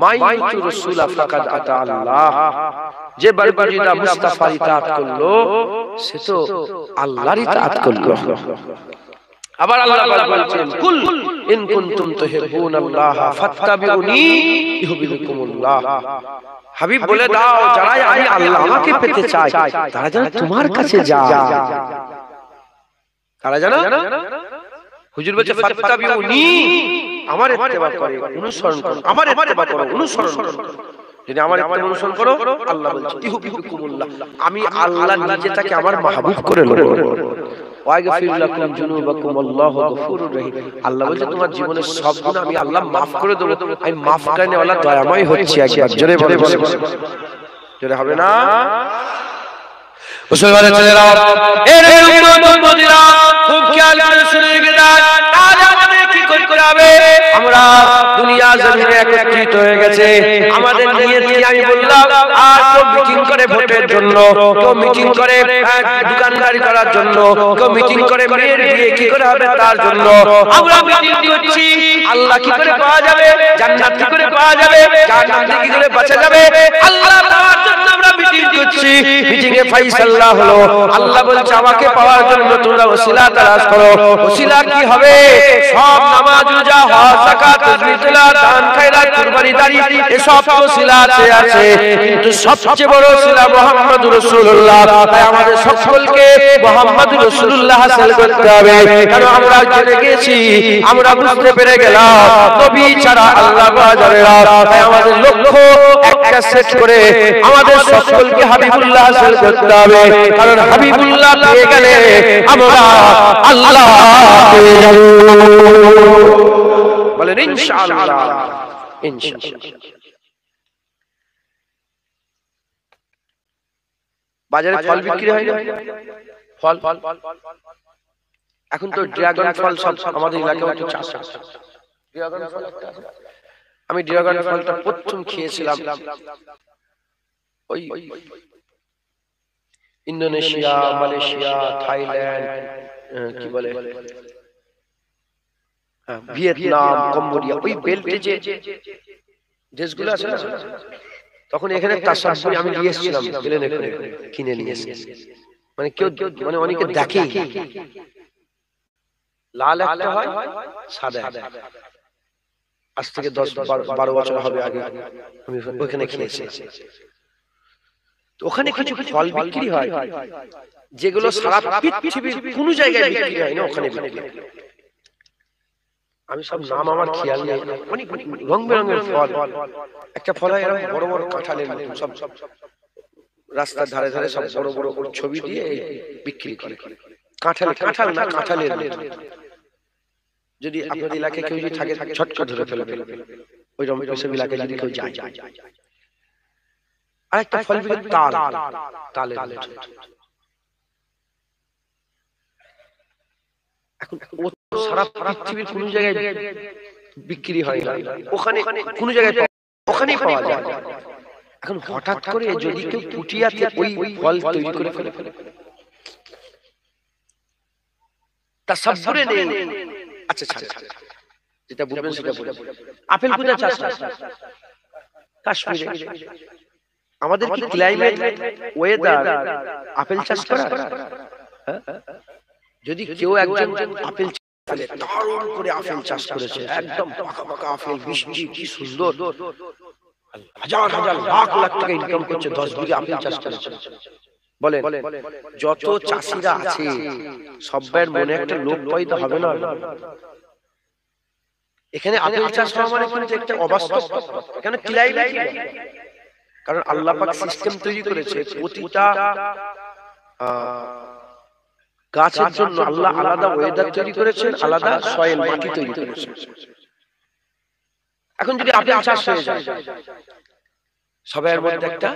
মাই ইউতি রাসূলা ফাকাদ আতা আল্লাহ। যে বারবারিদা মুস্তাফার ইতাআত করলো সে তো আল্লাহর ইতাআত করলো। আবার আল্লাহ পাক বলছেন, কুল ইন কুনতুম তুহিব্বুনাল্লাহ ফাত্তাবিউনি ইউহিব্বুকুমুল্লাহ। হাবিব বলে দাও, যারা আমি আল্লাহ আমাকে পেতে চায় তারা যেন তোমার কাছে যায়। তারা জানো হুজুর বলছে ফাত্তাবিউনি, আমার ইত্তেবা করো, অনুসরণ করো, আমার ইত্তেবা করো, অনুসরণ করো। যদি আমার ইত্তেবা অনুসরণ করো, আল্লাহ বলছে ইউহিব্বুকুমুল্লাহ, আমি আল্লাহ নিজেটাকে আমার মাহবুব করে নেব। ওয়াগফির লাকুম যুনুবাকুম আল্লাহু গফুরুর রহিম। আল্লাহ বলছে তোমার জীবনের সব গুনাহ আমি আল্লাহ maaf করে দেব। আমি maaf করনে ওয়ালা দয়াময় হচ্ছি। একবার জোরে বলে, জোরে হবে না? মুসলমানের ছেলেরা, এর উম্মত উম্মতিরা খুব খেয়াল করে শুনে রেখে দাও, আজ আমাদের কি করতে হবে? আমরা দুনিয়া জমিনে একত্রিত হয়ে গেছে, আমাদের নিয়ত কি আমি বললাম, আর কেউ মিটিং করে ভোটের জন্য, কেউ মিটিং করে দোকানদারি করার জন্য, কেউ মিটিং করে মেয়ের বিয়ে কি করে হবে তার জন্য। আমরা মিটিং করছি আল্লাহ কি করে পাওয়া যাবে, জান্নাত কি করে পাওয়া যাবে, জাহান্নাম থেকে কি করে বাঁচা যাবে, আল্লাহ পাওয়ার জন্য আমরা মিটিং করছি। মিটিং এ ফাইসাল্লাহ হলো, আল্লাহ বলছে আমাকে পাওয়ার জন্য তোমরা ওসিলা তালাশ করো। ওসিলা কি হবে? সব নামাজ, রোজা, হজ, যাকাত, তাসবিহ, তিলাওয়াত, দান, খায়রাত, কুরবানি, দাড়ি এসব ওসিলা আছে, কিন্তু সবচেয়ে বড় ওসিলা মুহাম্মদুর রাসূলুল্লাহ। তাই আমাদের সকলকে মুহাম্মদুর রাসূলুল্লাহ হাসিল করতে হবে। কারণ আমরা জেনে গেছি, আমরা বুঝতে পেরে গেলাম নবী ছাড়া আল্লাহ পাওয়া যাবে না। তাই আমাদের লক্ষ্য একটা সেট করে আমাদের সকলকে হাবিবুল্লাহ হাসিল করতে হবে। কারণ হাবিবুল্লাহ পেয়ে গেলে আমরা আল্লাহ পেয়ে যাব। বলেন ইনশাআল্লাহ, ইনশাআল্লাহ। বাজারে ফল বিক্রি হয় না? ফল এখন তো ড্রাগন ফল সব আমাদের এলাকায় একটু চাষ আছে। ড্রাগন ফল একটা আছে, আমি ড্রাগন ফলটা প্রথম খেয়েছিলাম ওই ইন্দোনেশিয়া, মালয়েশিয়া, থাইল্যান্ড, কি বলে ভিয়েতনাম, কম্বোডিয়া, ওই বেল্টে যে দেশগুলো আছে না, তখন এখানে তাসাব্বুর আমি নিয়ে এসেছিলাম, প্লেনে করে কিনে নিয়ে এসেছি। মানে কেউ মানে অনেকে দেখে লাল একটা হয়, সাদা। আজ থেকে 10-12 বছর হবে আগে আমি ওখানে খেয়েছি। ওখানে কিছু ফল বিক্রি হয় যেগুলো সারা পৃথিবীর কোনো জায়গায় বিক্রি হয় না, ওখানে বিক্রি হয়। আমি সব নাম আমার খেয়াল নেই, অনেক রং বেরঙের ফল। একটা ফল হয় এরকম বড় বড় কাঁঠালের মতো, সব রাস্তার ধারে ধারে সব বড় বড় ছবি দিয়ে বিক্রি করে। কাঁঠাল না কাঁঠালের যদি আপনার এলাকায় কেউ যদি থাকে ছটকা ধরে ফেলবে, ওইরকম এসব এলাকায় যদি কেউ যায়। আরেকটা ফল বিক্রি তালের। এখন সারা পৃথিবীর কোন জায়গায় বিক্রি হয় না, ওখানে কোন জায়গায় ওখানেই পাওয়া যায়। এখন হঠাৎ করে যদি কেউ পুটিয়াতে ওই ফল তৈরি করে ফেলে, তাসাব্বুরে নেই। আচ্ছা যেটা বলবেন সেটা বলুন। আপেল কোথায় চাষ হয়? কাশ্মীরে। আমাদের কি ক্লাইমেট ওয়েদার আপেল চাষ করা? যদি কেউ একজন আপেল দারুণ করে আপেল চাষ করেছে, একদম পাকা পাকা আপেল, মিষ্টি, কি সুন্দর, হাজার হাজার লাখ লাখ টাকা ইনকাম করছে, 10 বিঘা আপেল চাষ করেছে। বলেন যত চাষিরা আছে সবার মনে একটা লোভ পয়দা হবে না? এখানে আপেল চাষ হওয়া মানে কিন্তু একটা অবাস্তব। এখানে ক্লাইমেট, কারণ আল্লাহ পাক সিস্টেম তৈরি করেছে প্রতিটা গাছের জন্য। আল্লাহ আলাদা ওয়েদার তৈরি করেছেন, আলাদা সয়েল মাটি তৈরি করেছেন। এখন যদি আপেল চাষ হয়ে যায়, সবার মধ্যে একটা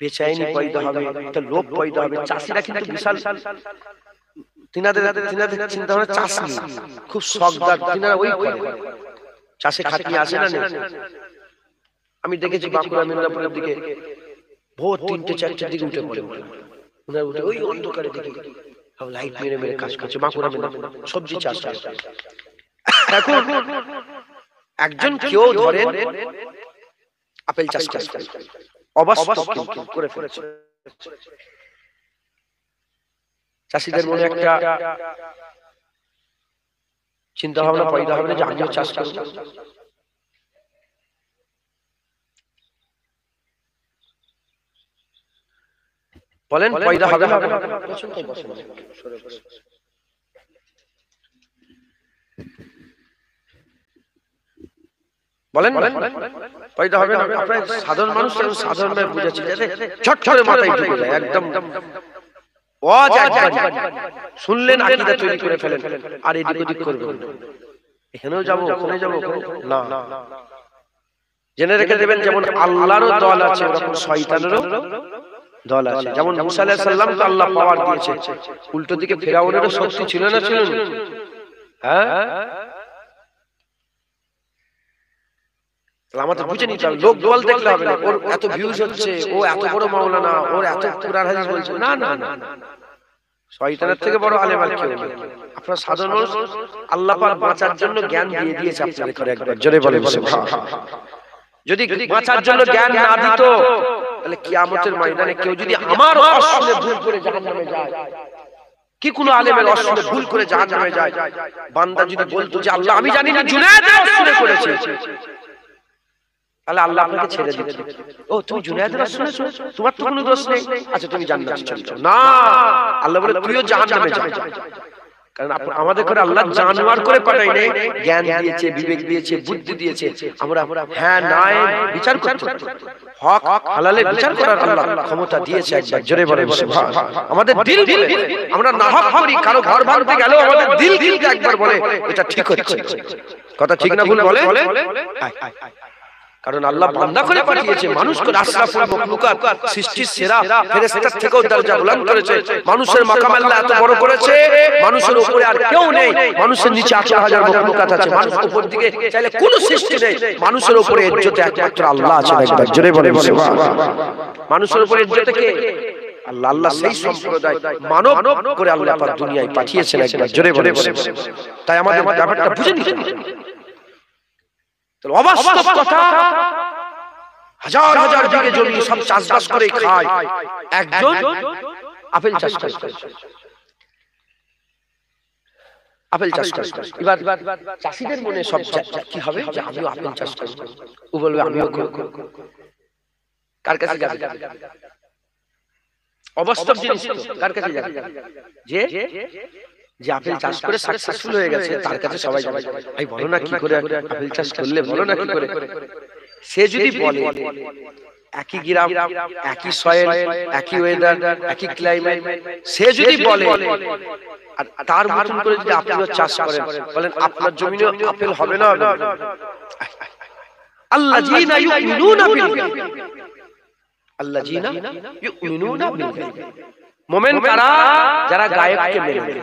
বেচাইনি পয়দা হবে, একটা লোভ পয়দা হবে। চাষিরা কিন্তু বিশাল, তিনাদের চিন্তা ভাবনা চাষ নিয়ে খুব শখদার, তিনারা ওই করে চাষে খাটিয়ে আসে না। আমি দেখেছি বাঁকুড়া মেদিনীপুরের দিকে ভোর 3টে-4টের দিকে উঠে পড়ে, ওই অন্ধকারে দিকে লাইট মেরে মেরে কাজ করছে। বাঁকুড়া মেদিনীপুর সবজি চাষ করে। এখন একজন কেউ ধরেন আপেল চাষ করে, অবাস্তব করে ফেলেছে। চাষিদের মনে একটা চিন্তা ভাবনা পয়দা হবে না যে আমিও চাষ করব। বলেন পয়দা হবে না? বলেন পয়দা হবে না? আপনারা সাধারণ মানুষ, সাধারণভাবে বুঝাচ্ছি যাতে ঝট করে মাথায় ঢুকে যায়। একদম শুনলেন আকীদা তৈরি করে ফেলেন আর এদিক ওদিক করবেন, এখানেও যাবো ওখানে যাবো না। জেনে রেখে দেবেন, যেমন আল্লাহরও দল আছে ওরকম শয়তানেরও দল আছে। যেমন মুসা আলাইহিস সালামকে আল্লাহ পাওয়ার দিয়েছে, উল্টো দিকে ফিরাউনেরও শক্তি ছিল না? ছিল না? হ্যাঁ, আমাদের বুঝে নিতে হবে। লোক বল দেখলে হবে না, ওর এত ভিউজ হচ্ছে, ও এত বড় মাওলানা, ওর এত কুরআন হাদিস বলছে। না না না, শয়তানের থেকে বড় আলেম আর কেউ নেই। আপনারা সাধারণ মানুষ, আল্লাহ পাক বাঁচার জন্য জ্ঞান দিয়ে দিয়েছে আপনাদের করে। একবার জোরে বলেন সুবহানাল্লাহ। যদি বাঁচার জন্য জ্ঞান না দিত, তাহলে কিয়ামতের ময়দানে কেউ যদি আমার অসলে ভুল করে জাহান্নামে যায়, কি কোন আলেমের অসলে ভুল করে জাহান্নামে যায়, বান্দা যদি বলতো যে আল্লাহ আমি জানি না জুনায়েদ অসলে করেছে, তাহলে আল্লাহ আপনাকে ছেড়ে দিতেন। ও তুমি জুনায়েদের রাসূল শুনেছো, তোমার তো কোনো দোষ নেই, আচ্ছা তুমি জান্নাতে চলে যাও। না, আল্লাহ বলে তুইও জাহান্নামে যা। কারণ আমাদের করে আল্লাহ জানোয়ার করে পাঠাই নাই, জ্ঞান দিয়েছে, বিবেক দিয়েছে, বুদ্ধি দিয়েছে। আমরা হ্যাঁ নাই বিচার করতে, হক হালালে বিচার করার আল্লাহ ক্ষমতা দিয়েছে। একবার জোরে বলেন সুবহানাল্লাহ। আমাদের দিল বলে, আমরা না হক করি, কারো ঘর ভাঙতে গেলেও আমাদের দিল কিন্তু একবার বলে এটা ঠিক হচ্ছে। কথা ঠিক না ভুল বলে? কারণ আল্লাহ বান্দা করে পাঠিয়েছে, মানুষ করে আশরাফুল মাখলুকাত, সৃষ্টির সেরা, ফেরেশতার থেকেও দরজা বুলন্দ করেছে। মানুষের মাকাম আল্লাহ এত বড় করেছে, মানুষের উপরে আর কেউ নেই, মানুষের নিচে 18,000 মাখলুকাত আছে, মানুষের উপর দিকে চাইলে কোনো সৃষ্টি নেই, মানুষের উপরে ইজ্জতে একমাত্র আল্লাহ আছেন। একবার জোরে বলেন সুবহানাল্লাহ। মানুষের উপরে ইজ্জতে কে? আল্লাহ। আল্লাহ সেই সম্প্রদায় মানব করে আল্লাহ পাক দুনিয়ায় পাঠিয়েছেন। একবার জোরে বলেন সুবহানাল্লাহ। তাই আমাদের ব্যাপারটা বুঝে নিতে হবে। অবাস্তব কথা, হাজার হাজার বিঘে জমি সব চাষবাস করে খায়, একজন আপেল চাষ করে। আপেল চাষ করে এবার চাষীদের মনে সব কি হবে যে আমিও আপেল চাষ করব, ও বলবে আমিও করব। কার কাছে যাবে? অবাস্তব জিনিস তো, কার কাছে যাবে? যে আপেল চাষ করে সাকসেসফুল হয়ে গেছে, তার কাছে সবাই যাবে। ভাই বলো না কি করে আপেল চাষ করলে, বলো না কি করে। সে যদি বলে একই গ্রাম, একই সয়েল, একই ওয়েদার, একই ক্লাইমেট, সে যদি বলে আর তার মতন করে যদি আপেলও চাষ করেন, বলেন আপনার জমিনে আপেল হবে না? আল্লাযীনা ইউমিনুনা বিল গায়ব, আল্লাযীনা ইউমিনুনা বিল গায়ব। মুমিন কারা? যারা গায়েবকে মেনে নেয়।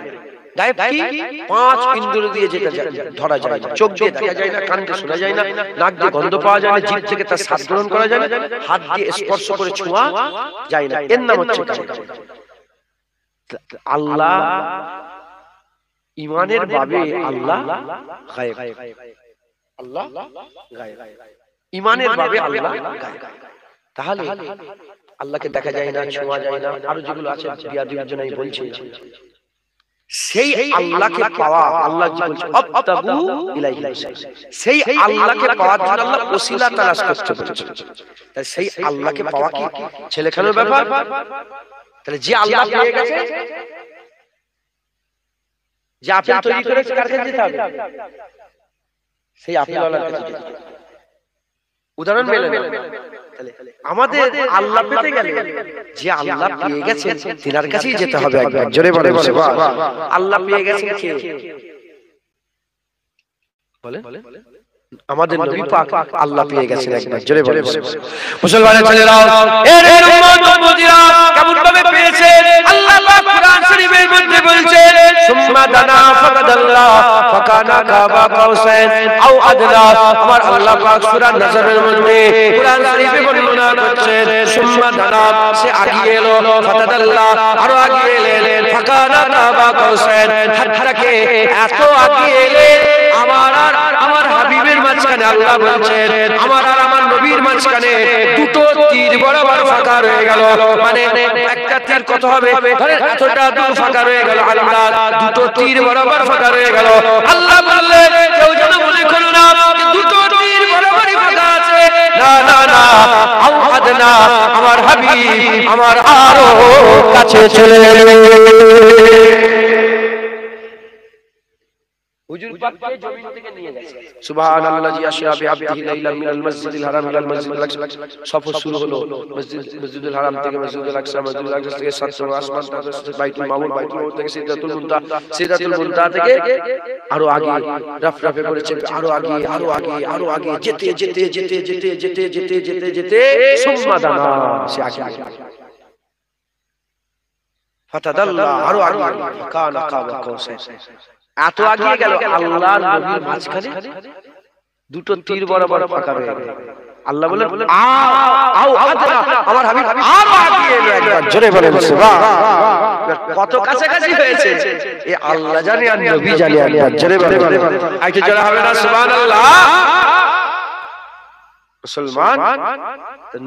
গায়েব কি? পাঁচ ইন্দ্রিয় দিয়ে যেটা ধরা যায় না, চোখ দিয়ে দেখা যায় না, কান দিয়ে শোনা যায় না, নাক দিয়ে গন্ধ পাওয়া যায় না, জিভ থেকে তার স্বাদ গ্রহণ করা যায় না, হাত দিয়ে স্পর্শ করে ছোঁয়া যায় না, এর নাম হচ্ছে গায়েব। আল্লাহ ঈমানের বাবে আল্লাহ গায়েব, আল্লাহ গায়েব, ঈমানের বাবে আল্লাহ গায়েব। তাহলে আল্লাহকে দেখা যায় না, ছোঁয়া যায় না, আরো যেগুলো আছে বিয়াদুর জন্য আমি বলছি, সেই আল্লাহকে পাওয়া, আল্লাহ কি বলছে আবতাগু ইলাইহি, সেই আল্লাহকে পাওয়ার জন্য আল্লাহ ওসিলা তালাশ করতে বলেছে। তাই সেই আল্লাহকে পাওয়া কি ছেলেখানোর ব্যাপার? তাহলে যে আল্লাহ পেয়ে গেছে, যে আপেল তৈরি করেছে, কার কাছে যেতে হবে? সেই আপেলওয়ালার কাছে যেতে হবে। উদাহরণ মেলে না। আমাদের আল্লাহ পেতে গেলে যে আল্লাহ পেয়ে গেছেন তিনার কাছেই যেতে হবে। একবার জোরে বলেন সুবহান। আল্লাহ পেয়ে গেছেন কে? বলেন আমাদের নবী পাক আল্লাহ পেয়ে গেছেন। একবার জোরে বলেন মুসলমানের ছেলেরা, এর উম্মত উম্মতিরা কেমন ভাবে পেয়েছে? আল্লাহ পাক কুরআন শরীফের মধ্যে বলছেন সুম্মা দানা ফাকাদাল্লাহ ফাকানা কাবা কাউসাইন আও আদনা। আমার আল্লাহ পাক সূরা নাজরের মধ্যে কুরআন শরীফে বর্ণনা করছেন সুম্মা দানা, সে আগিয়ে এলো, ফাকাদাল্লাহ আরো আগিয়ে এলেন, ফাকানা কাবা কাউসাইন, হাতটাকে এত আগিয়ে এলেন আমার হাবিবের মাঝখানে আল্লাহ বলছেন আমার আর আমার নবীর মাঝখানে দুটো তীর বরাবর ফাঁকা রয়ে গেল। মানে একটা তীর কত হবে? এতটা দূর ফাঁকা রয়ে গেল, আল্লাহ দুটো তীর বরাবর ফাঁকা রয়ে গেল। আল্লাহ বললেন কেউ যেন মনে করো না দুটো তীর বরাবরই ফাঁকা আছে, না না না, আও আদনা, আমার হাবিব আমার আরো কাছে চলে এলেন। হুজুর পাককে জমিন থেকে নিয়ে গেছে। সুবহানাল্লাযী আশরা বিআবদিহি লাইলাম মিনাল মাসজিদিল হারাম ইলাল মাসজিদিল আকসা। সফর শুরু হলো মসজিদুল হারাম থেকে মসজিদুল আকসা, মসজিদুল আকসা থেকে সাতটা আসমান, বাইতুল মামুর, বাইতুল মামুর থেকে সিদরাতুল মুনতাহা, সিদরাতুল মুনতাহা থেকে আরো আগে রাফরাফে করেছে, আরো আগে আরো আগে আরো আগে যেতে যেতে যেতে যেতে যেতে যেতে যেতে যেতে সুম্মা দানা, সে আগে ফাতাদাল্লাহ আরো আগে কানা কাবা কাউসাইন, এত আগিয়ে গেল আল্লাহর নবীর মাঝখানে দুটো তীর বরাবর ফাঁকা রয়ে গেল। আল্লাহ বলেন আও আদনা, আমার হাবিব আরো আগিয়ে এলো। একবার জোরে বলেন সুবহান। কত কাছাকাছি হয়েছে এই আল্লাহ জানে আর নবী জানে। একবার জোরে বলেন, একটু জোরে হবে না সুবহানাল্লাহ? মুসলমান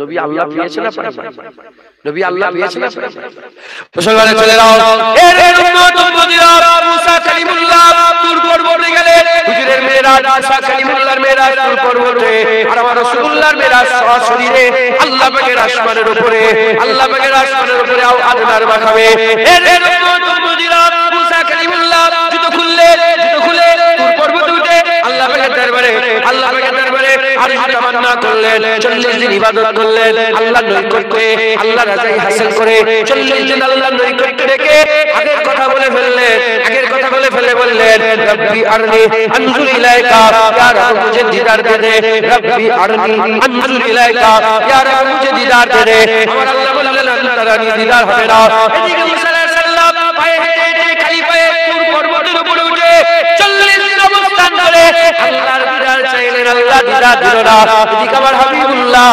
নবী আল্লাহ পেয়েছে না পায়? নবী আল্লাহ পেয়েছে না পায়? মুসলমানের ছেলেরা, এর উম্মত উম্মতিরা, মুসা কালিমুল্লাহ তুর পর্বতে গেলেন। হুজুরের মেয়েরাজ, মুসা কালিমুল্লাহর মেয়েরাজ তুর পর্বতে, আর আমার রাসূলুল্লাহর মেয়েরাজ সশরীরে আল্লাহ পাকের আসমানের উপরে, আল্লাহ পাকের আসমানের উপরে আও আদনার মাকামে। এর উম্মত উম্মতিরা, মুসা কালিমুল্লাহ জুতো খুলে তুর পর্বতে উঠে আল্লাহ পাকের দরবারে, আল্লাহ পাকের দরবারে আরশ তামান্না করলেন, 40 দিন ইবাদত করলেন, আল্লাহর নৈকট্যে আল্লাহর রাজাই হাসিল করে 40 দিন আল্লাহর নৈকট্যে রেখে আগের কথা বলে ফেললেন, আগের কথা বলে ফেলে বললেন রব্বি আরনি আনজুর ইলাইকা, ইয়া রব মুঝে দিদার দে দে, রব্বি আরনি আনজুর ইলাইকা, ইয়া রব মুঝে দিদার দে দে। আমার আল্লাহ বললেন আনতারানি, দিদার হবে না। এদিকে মুসা আলাইহিস সালাম পায়ে হেঁটে হেঁটে খালি পায়ে তুর পর্বতের উপরে উঠে 40 দিন অবস্থান করে আল্লাহর দিদার চাইলেন, আল্লাহ দিদার দিল না। এদিকে আমার হাবিবুল্লাহ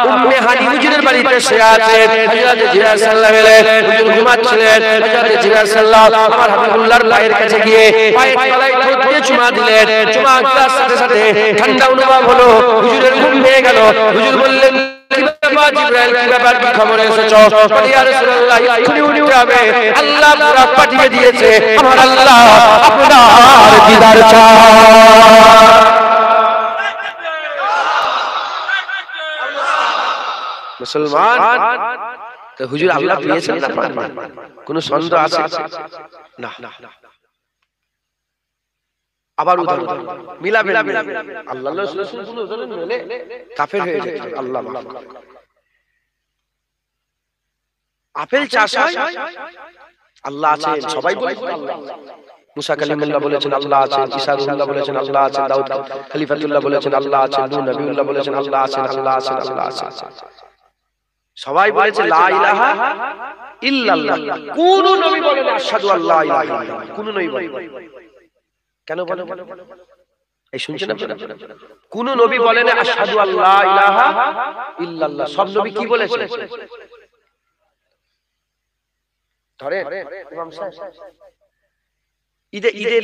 উম্মে হানি হুজুরের বাড়িতে শুয়ে আছেন, হযরত জিবরাইল সাল্লাল্লাহু আলাইহি ওয়াসাল্লাম হুজুর ঘুমাচ্ছিলেন। হযরত জিবরাইল সাল্লাল্লাহু আলাইহি ওয়াসাল্লাম আমার হাবিবুল্লাহর পায়ের কাছে গিয়ে পায়ের তলায় ঠোঁট দিয়ে চুমা দিলেন। চুমা দেওয়ার সাথে সাথে ঠান্ডা অনুভব হলো, হুজুরের ঘুম ভেঙে গেল। হুজুর বললেন কি ব্যাপার জিবরাইল, কি ব্যাপার, কি খবর এসেছো? বলি ইয়া রাসূলুল্লাহ এখনি উনি যাবে, আল্লাহ বুরাক পাঠিয়ে দিয়েছে, আমার আল্লাহ আপনার দিদার চায়। মুসলমান তো হুজুর আল্লাহ পেয়েছেন না পান? কোন সন্দেহ আছে? না। আবার উদাহরণ মিলাবেন, আল্লাহ রাসূল উদাহরণ মেলে কাফের হয়ে যায়। আল্লাহ মাফ করুন। আপেল চাষ হয়, আল্লাহ আছেন, সবাই বলে আল্লাহ। মুসা কালিমুল্লাহ বলেছেন আল্লাহ আছেন, ঈসা রুহুল্লাহ বলেছেন আল্লাহ আছেন, দাউদ খলিফাতুল্লাহ বলেছেন আল্লাহ আছেন, নূহ নবিউল্লাহ বলেছেন আল্লাহ আছেন, আল্লাহ আছেন, আল্লাহ আছেন। সবাই বলেছে লা ইলাহা ইল্লাল্লাহ। কোন নবী বলেন আশহাদু আল্লা ইলাহা ইল্লাল্লাহ? কোন নবী বলেন? কেন বলেন? এই শুনছেন আপনারা? কোন নবী বলেন আশহাদু আল্লা ইলাহা ইল্লাল্লাহ? সব নবী কি বলেছে? ধরে ইমাম সাহেব ঈদের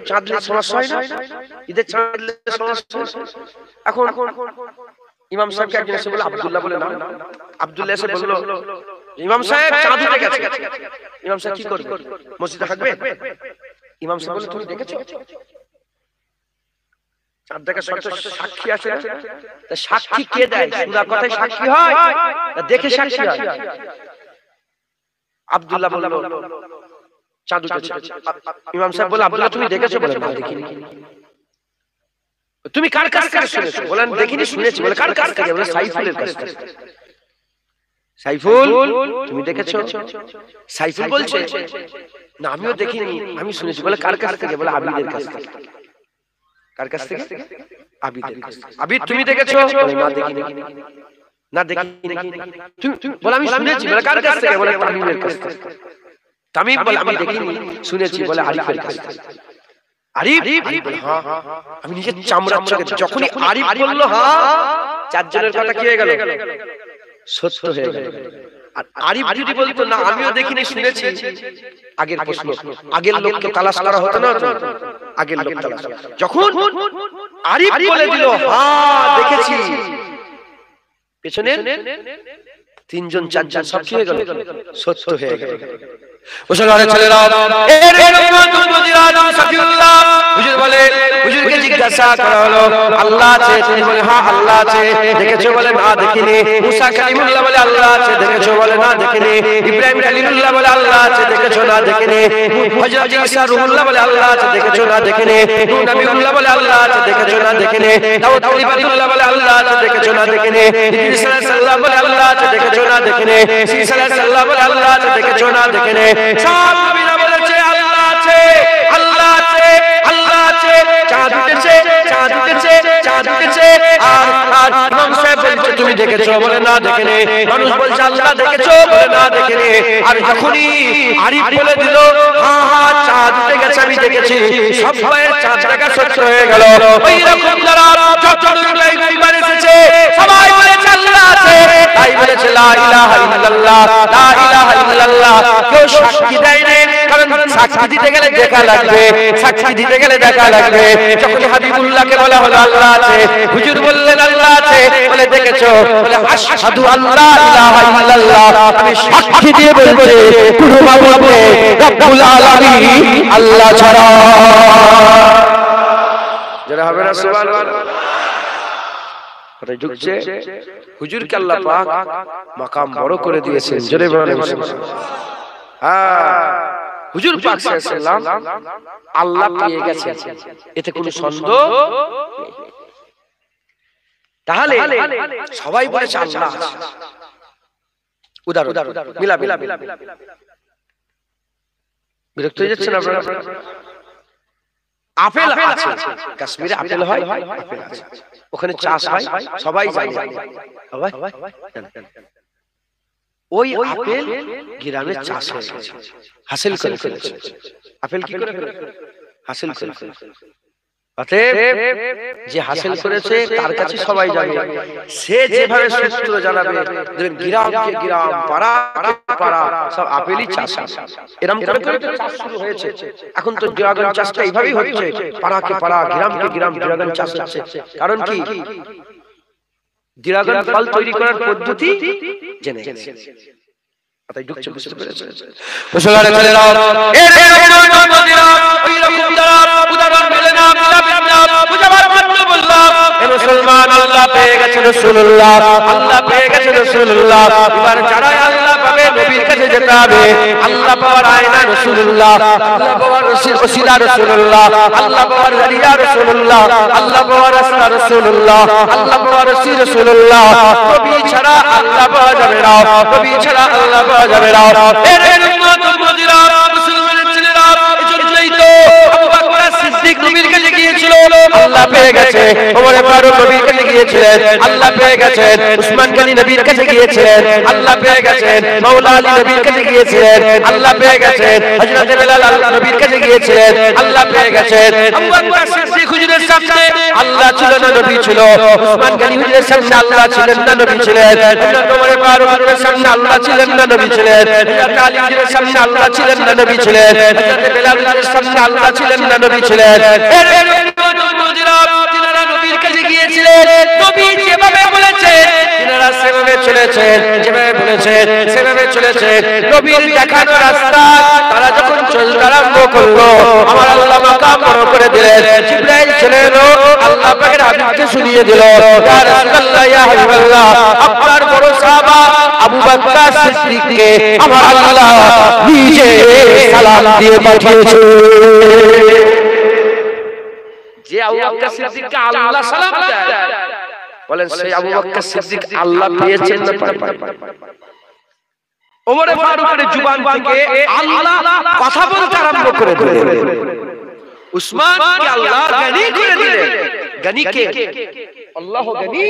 চাঁদলে সমস্যা হয় না? ঈদের চাঁদলে সমস্যা। এখন ইমাম সাহেবকে একজন এসে বলে আব্দুল্লাহ বলে নাম, আব্দুল্লাহ এসে বলল ইমাম সাহেব চাঁদ উঠে গেছে। ইমাম সাহেব কি করবে? মসজিদে থাকবে? ইমাম সাহেব বলে তুমি দেখেছো চাঁদ দেখা? সাক্ষী আছে না? সাক্ষী কে দেয়? সুরা কথায় সাক্ষী হয়, দেখে সাক্ষী হয়। আব্দুল্লাহ বলল চাঁদ উঠেছে। ইমাম সাহেব বলে আব্দুল্লাহ তুমি দেখেছো? বলে না দেখিনি। তুমি কার কাছ থেকে শুনেছো? বলেন দেখিনি শুনেছি। বলে কার কাছ থেকে? বলে সাইফুলের কাছ থেকে। সাইফুল তুমি দেখেছো? সাইফুল বলছে না আমিও দেখিনি, আমি শুনেছি। বলে কার কাছ থেকে? বলে আবিদের কাছ থেকে। কার কাছ থেকে? আবিদের কাছ থেকে। আবিদ তুমি দেখেছো? বলে না দেখিনি। না দেখিনি। তুমি বলে আমি শুনেছি। বলে কার কাছ থেকে? বলে তামিমের কাছ থেকে। তামিম বলে আমি দেখিনি শুনেছি। বলে আরিফের কাছ থেকে। আরিফ হ্যাঁ, আমি নিজের চামড়ার চোখে যখনই আরিফ বললো হ্যাঁ, চারজনের কথা কি হয়ে গেল? সত্য হয়ে গেল। আর আরিফ যদি বলতো না আমিও দেখিনি শুনেছি, আগের প্রশ্ন, আগের লোককে তালাশ করা হতো না? আগের লোক তালাশ। যখন আরিফ বলে দিল হ্যাঁ দেখেছি, পেছনে তিনজন চারজন সব কি হয়ে গেল? সত্য হয়ে গেল। মুসলমানের ছেলেরা হুজুর বলে, হুজুরকে জিজ্ঞাসা করা হলো আল্লাহ আছে? তিনি বলে হ্যাঁ আল্লাহ আছে। দেখেছো? বলে না দেখিনি। মুসা কালিমুল্লাহ বলে আল্লাহ আছে। দেখেছো? বলে না দেখিনি। ইব্রাহিম খলিলুল্লাহ বলে আল্লাহ আছে। দেখেছো? না দেখিনি। হযরত ঈসা রূহুল্লাহ বলে আল্লাহ আছে। দেখেছো? না দেখিনি। নূহ নবিউল্লাহ বলে আল্লাহ আছে। দেখেছো? না দেখিনি। দাউদ খলিফাতুল্লাহ বলে আল্লাহ আছে। দেখেছো? না দেখিনি। ইদ্রিস আলাইহিসসালাম বলে আল্লাহ আছে। দেখেছো? না দেখিনি। ঈসা আলাইহিসসালাম বলে আল্লাহ আছে। দেখেছো? না দেখিনি। সব নবীরা বলেছে আল্লাহ আছে, আল্লাহ আছে, আল্লাহ আছে। চাঁদ উঠেছে, চাঁদ উঠেছে, চাঁদ উঠেছে। আর ইমাম সাহেব বলছে তুমি দেখেছো? বলে না দেখিনি। মানুষ বলছে আল্লাহ দেখেছো? বলে না দেখিনি। আর যখনই আরিফ বলে দিল হ্যাঁ হ্যাঁ চাঁদ উঠে গেছে আমি দেখেছি, সবাই চাঁদ দেখা সত্য হয়ে গেল। ওই রকম যারা যত ইমান এসেছে সবাই বলেছে আল্লাহ আছে, তাই বলেছে লা ইলাহা ইল্লাল্লাহ, লা ইলাহা ইল্লাল্লাহ। কেউ সাক্ষী দেয় না, কারণ সাক্ষী দিতে গেলে দেখা লাগবে, সাক্ষী দিতে গেলে দেখা লাগবে। যখন হাবিবুল্লাহকে বলা হলো আল্লাহ আছে, হুজুর বললেন আল্লাহ আছে। বলে দেখেছো? বলে আশহাদু আল্লা ইলাহা ইল্লাল্লাহ। আমি সাক্ষী দিয়ে বলছি কোনো মাবুদ নেই রব্বুল আলামিন আল্লাহ ছাড়া। যারা হবে না সুবহানাল্লাহ। কথা ঢুকছে? হুজুরকে আল্লাহ পাক মাকাম বড় করে দিয়েছেন। জোরে বলেন হ্যাঁ, হুজুর পাক সাল্লাল্লাহু আলাইহি ওয়াসাল্লাম আল্লাহ পেয়ে গেছেন, এতে কোনো সন্দেহ নেই। তাহলে সবাই বলেছে আল্লাহ আছে। উদাহরণ মিলা বিরক্ত হয়ে যাচ্ছেন আপনারা? আপেল আছে, কাশ্মীরে আপেল হয়, আপেল আছে, ওখানে চাষ হয়, সবাই জানে। ওই আপেল গ্রামে চাষ হয়ে গেছে, হাসিল করে ফেলেছে। আপেল কি করে হাসিল করে ফেলেছে? অতএব যে হাসিল করেছে তার কাছে সবাই যাবে, সে যেভাবে সূত্র জানাবে, গ্রামকে গ্রাম, পাড়া পাড়া সব আপেলই চাষ। এরকম করে করে চাষ শুরু হয়েছে। এখন তো ড্রাগন চাষটা এইভাবেই হচ্ছে, পাড়াকে পাড়া, গ্রামকে গ্রাম ড্রাগন চাষ হচ্ছে। কারণ কি? ড্রাগন ফল তৈরি করার পদ্ধতি জেনে গেছে। তাই ঢুকছে, বুঝতে পেরেছে? মুসলমানের ছেলেরা ওই রকম যারা উদাহরণ মেলে না, বুঝাবার জন্য বললাম হে মুসলমান, আল্লাহ পেয়ে গেছে রাসূলুল্লাহ, আল্লাহ পেয়ে গেছে রাসূলুল্লাহ। এবার যারা আল্লাহ পাবে নবীর কাছে যেতে যেতে হবে আল্লাহ পাওয়ার আয়না রাসূলুল্লাহ, আল্লাহ পাওয়ার ওসিলা রাসূলুল্লাহ, আল্লাহ পাওয়ার জারিয়া রাসূলুল্লাহ, আল্লাহ পাওয়ার রাস্তা রাসূলুল্লাহ, আল্লাহ পাওয়ার ওসি রাসূলুল্লাহ। নবী ছাড়া আল্লাহ পাওয়া যাবে না, নবী ছাড়া আল্লাহ পাওয়া যাবে না। এর উম্মত মুজিরা মুসলমানের ছেলেরা, এজন্যই তো আবু বকর সিদ্দিক নবীর কাছে গিয়েছিল, আল্লাহ পেয়ে গেছে। ওমর ফারুক নবীর কাছে গিয়েছিলেন, আল্লাহ পেয়ে গেছেন। উসমান গনি নবীর কাছে গিয়েছিলেন, আল্লাহ পেয়ে গেছেন। মাওলা আলী নবীর কাছে গিয়েছিলেন, আল্লাহ পেয়ে গেছেন। হযরত বেলাল আল্লাহ নবীর কাছে গিয়েছিলেন, আল্লাহ পেয়ে গেছেন। আবু বকর সিদ্দিক হুজুরের সামনে আল্লাহ ছিল না, নবী ছিল। উসমান গনি হুজুরের সামনে আল্লাহ ছিলেন না, নবী ছিলেন। হযরত ওমর ফারুক হুজুরের সামনে আল্লাহ ছিলেন না, নবী ছিলেন। হযরত আলী হুজুরের সামনে আল্লাহ ছিলেন না, নবী ছিলেন। হযরত বেলাল হুজুরের সামনে আল্লাহ ছিলেন না, নবী ছিলেন। তিনারা নবীর কাছে গিয়েছিলেন, নবী যেভাবে বলেছেন তিনারা সেভাবে চলেছেন, যেভাবে বলেছেন সেভাবে চলেছেন। নবীর দেখানো রাস্তা তারা যখন চলতে আরম্ভ করলো, আমার আল্লাহ মাকাম বড় করে দিলেন। জিবরাইল চলে এলো, আল্লাহ পাকের হাবিবকে শুনিয়ে দিল, ইয়া রাসূলুল্লাহ, ইয়া হাবিবাল্লাহ, আপনার বড় সাহাবা আবু বকর সিদ্দিককে আমার আল্লাহ নিজে সালাম দিয়ে পাঠিয়েছে। যে আবু বকর সিদ্দিককে আল্লাহ সালাম দেয়, বলেন সেই আবু বকর সিদ্দিক আল্লাহ পেয়েছেন না পায়? ওমর ফারুকের জবান থেকে আল্লাহ কথা বলতে আরম্ভ করে দিলেন। উসমানকে আল্লাহ গনি করে দিলেন। গনি কে? আল্লাহ গনি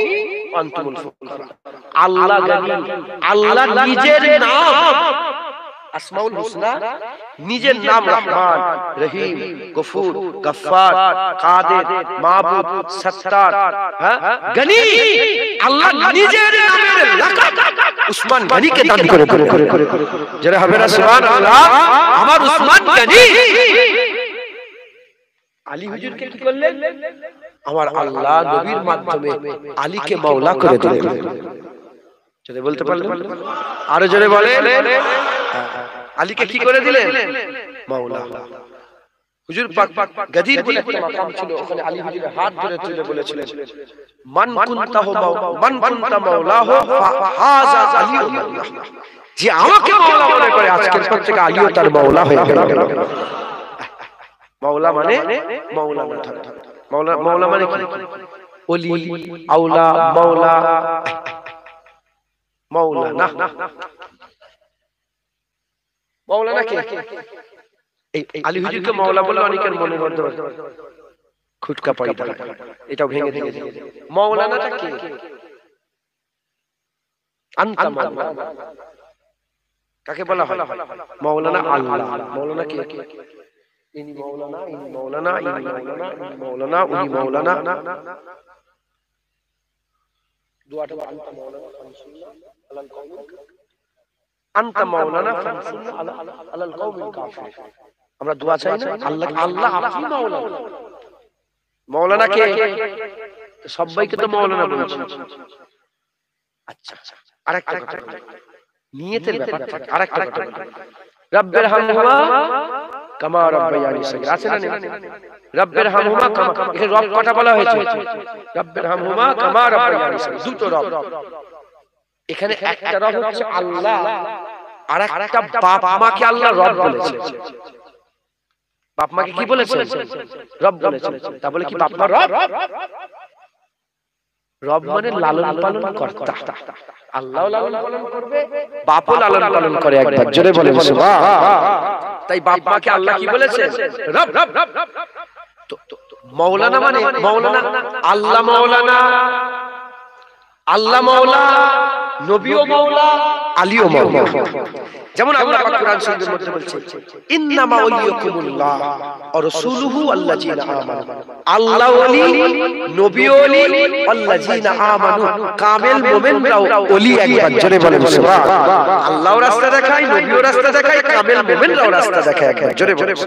আনতুমুল ফুকারা। আল্লাহ গনি, আল্লাহ নিজের নাম আসমাউল হুসনা, নিজের নাম রহমান, রহিম, গফুর, গফফার, কাদের, মাবুদ, সত্তার, গনি, আল্লাহ নিজের নামের লাকাব উসমান গনিকে দান করে যারা হবে না সুবহানাল্লাহ, আমার উসমান গনি। আলী হুজুরকে কি করলেন? আমার আল্লাহ নবীর মাধ্যমে আলীকে মাওলা করে দিলেন। যদি বলতে পারলেন আরো জোরে বলেন, আলীকে কি করে দিলেন? মাওলা। হুজুর পাক গদির বলে একটা মাকাম ছিল, ওখানে আলী হুজুরের হাত ধরে তুলে বলেছিলেন, মান কুনতা মাওলাহু ফাহাযা আলিউল্লাহ। যে আমাকে মাওলা মনে করে আজকের পর থেকে আলীও তার মাওলা হয়ে গেল। মাওলা মানে মাওলা না, মাওলা মানে কি? ওলি, আওলা, মাওলা, মাওলানা। মাওলানা কে? এই আলী হুজুরকে মাওলা বলে অনেকের মনের মধ্যে খুটকা পয়দা, এটাও ভেঙে দিয়েছে। মাওলানাটা কে? আনতা মাওলানা। কাকে বলা হয়? মাওলানা আল্লাহ। মাওলানা কে? ইনি মাওলানা, ইনি মাওলানা, ইনি মাওলানা, ইনি মাওলানা, উনি মাওলানা। দুয়াটা আনতা মাওলানা ফানসুল্লাহ আলাল কওমিল, আনতা মাওলানা ফানসুল্লাহ আলাল কওমিল কাফির। আমরা দোয়া চাই না, আল্লাহ আল্লাহ আপনি মাওলানা। মাওলানা কে? সবাইকে তো মাওলানা বলছেন। আচ্ছা, আরেকটা কথা, নিয়তের ব্যাপার থাকে। আরেকটা কথা, রব্বির হামহুমা কামা রাব্বায়ানি সগীরা, আছে না? রব্বির হামহুমা কামা, এখানে রব কথা বলা হয়েছে, রব্বির হামহুমা কামা রাব্বায়ানি সগীরা, দুটো রব। এখানে একটা রব হচ্ছে আল্লাহ, আর একটা বাপ মাকে আল্লাহ রব বলেছে। বাপ মাকে কি বলেছে? রব বলেছে। তা বলে কি বাপ মা রব? রব মানে লালন পালন কর্তা। আল্লাহ লালন পালন করবে, বাপও লালন পালন করে। একবার জোরে বলে সুবহান। তাই বাপ মাকে আল্লাহ কি বলেছে? রব। মাওলানা মানে মাওলানা, আল্লাহ মাওলানা, আল্লাহ মাওলা, নবীও মাওলা, আলীও মাওলা। যেমন আল্লাহ পাক কোরআন শরীফের মধ্যে বলছে, ইন্নামা ওয়ালিয়াকুমুল্লাহ ওয়া রাসূলুহু আল্লাযীনা আমানু। আল্লাহ ওলি, নবী ওলি, আল্লাযীনা আমানু, কামেল মুমিনরাও ওলি। একবার জোরে বলেন সুবহান। আল্লাহও রাস্তা দেখায়, নবীও রাস্তা দেখায়, কামেল মুমিনরাও রাস্তা দেখায়। একবার জোরে বলেন।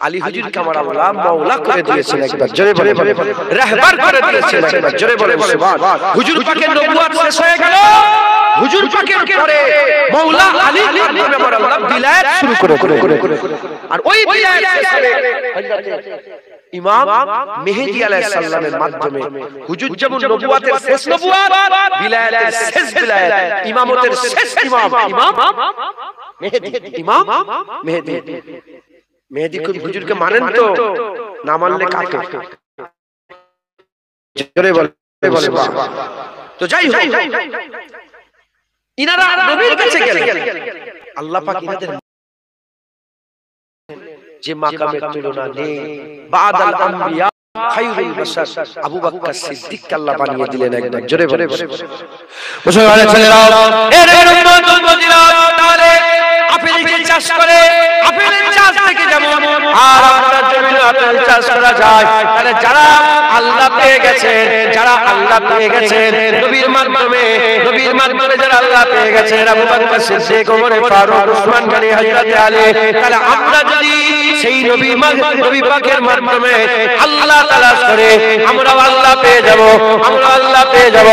আলী হুজুরকে আমার আল্লাহ মাওলা করে দিয়েছেন। একবার জোরে বলেন। রাহবার করে দিয়েছেন। একবার জোরে বলেন সুবহান। হুজুর পাকের নবুয়ত শেষ হয়ে গেল, হুজুর পাকের পরে মাওলা আলীর মাধ্যমে আমার আল্লাহ বিলায়াত শুরু করে। আর ওই বিলায়াত শেষে হযরত ইমাম মেহেদী আলাইহিস সালামের মাধ্যমে হুজুর যেমন নবুয়তের শেষ নবুয়ত, বিলায়াতের শেষ বিলায়াত, ইমামতের শেষ ইমাম মেহেদী, ইমাম মেহেদী। মেহেদী হুজুরকে মানেন তো? না মানলে কাফের। জোরে বলে তো যাই হোক, ইনারা নবীর কাছে গেলেন, আল্লাহ পাক ইনাদের যে মাকামের তুলনা নেই, বাদাল আম্বিয়া খায়রুল বাশার আবু বকর সিদ্দিককে আল্লাহ বানিয়ে দিলেন একদম। জোরে বলে মুসলমানের ছেলেরা, এর উম্মত উম্মতিরা, তাহলে আপেল চাষ করে, আপেলের চাষ থেকে যেমন আর আপনার জমিনে আপেল চাষ করা যায়, তাহলে যারা আল্লাহ পেয়ে গেছেন, যারা আল্লাহ পেয়ে গেছেন নবীর মাধ্যমে, নবীর মাধ্যমে যারা আল্লাহ পেয়ে গেছেন, আবু বকর সিদ্দিক, ওমর ফারুক, উসমান গনি, হযরত আলী, তাহলে আমরা যদি সেই নবী পাকের মাধ্যমে আল্লাহ তালাশ করে আমরা আল্লাহ পেয়ে যাব, আমরা আল্লাহ পেয়ে যাব।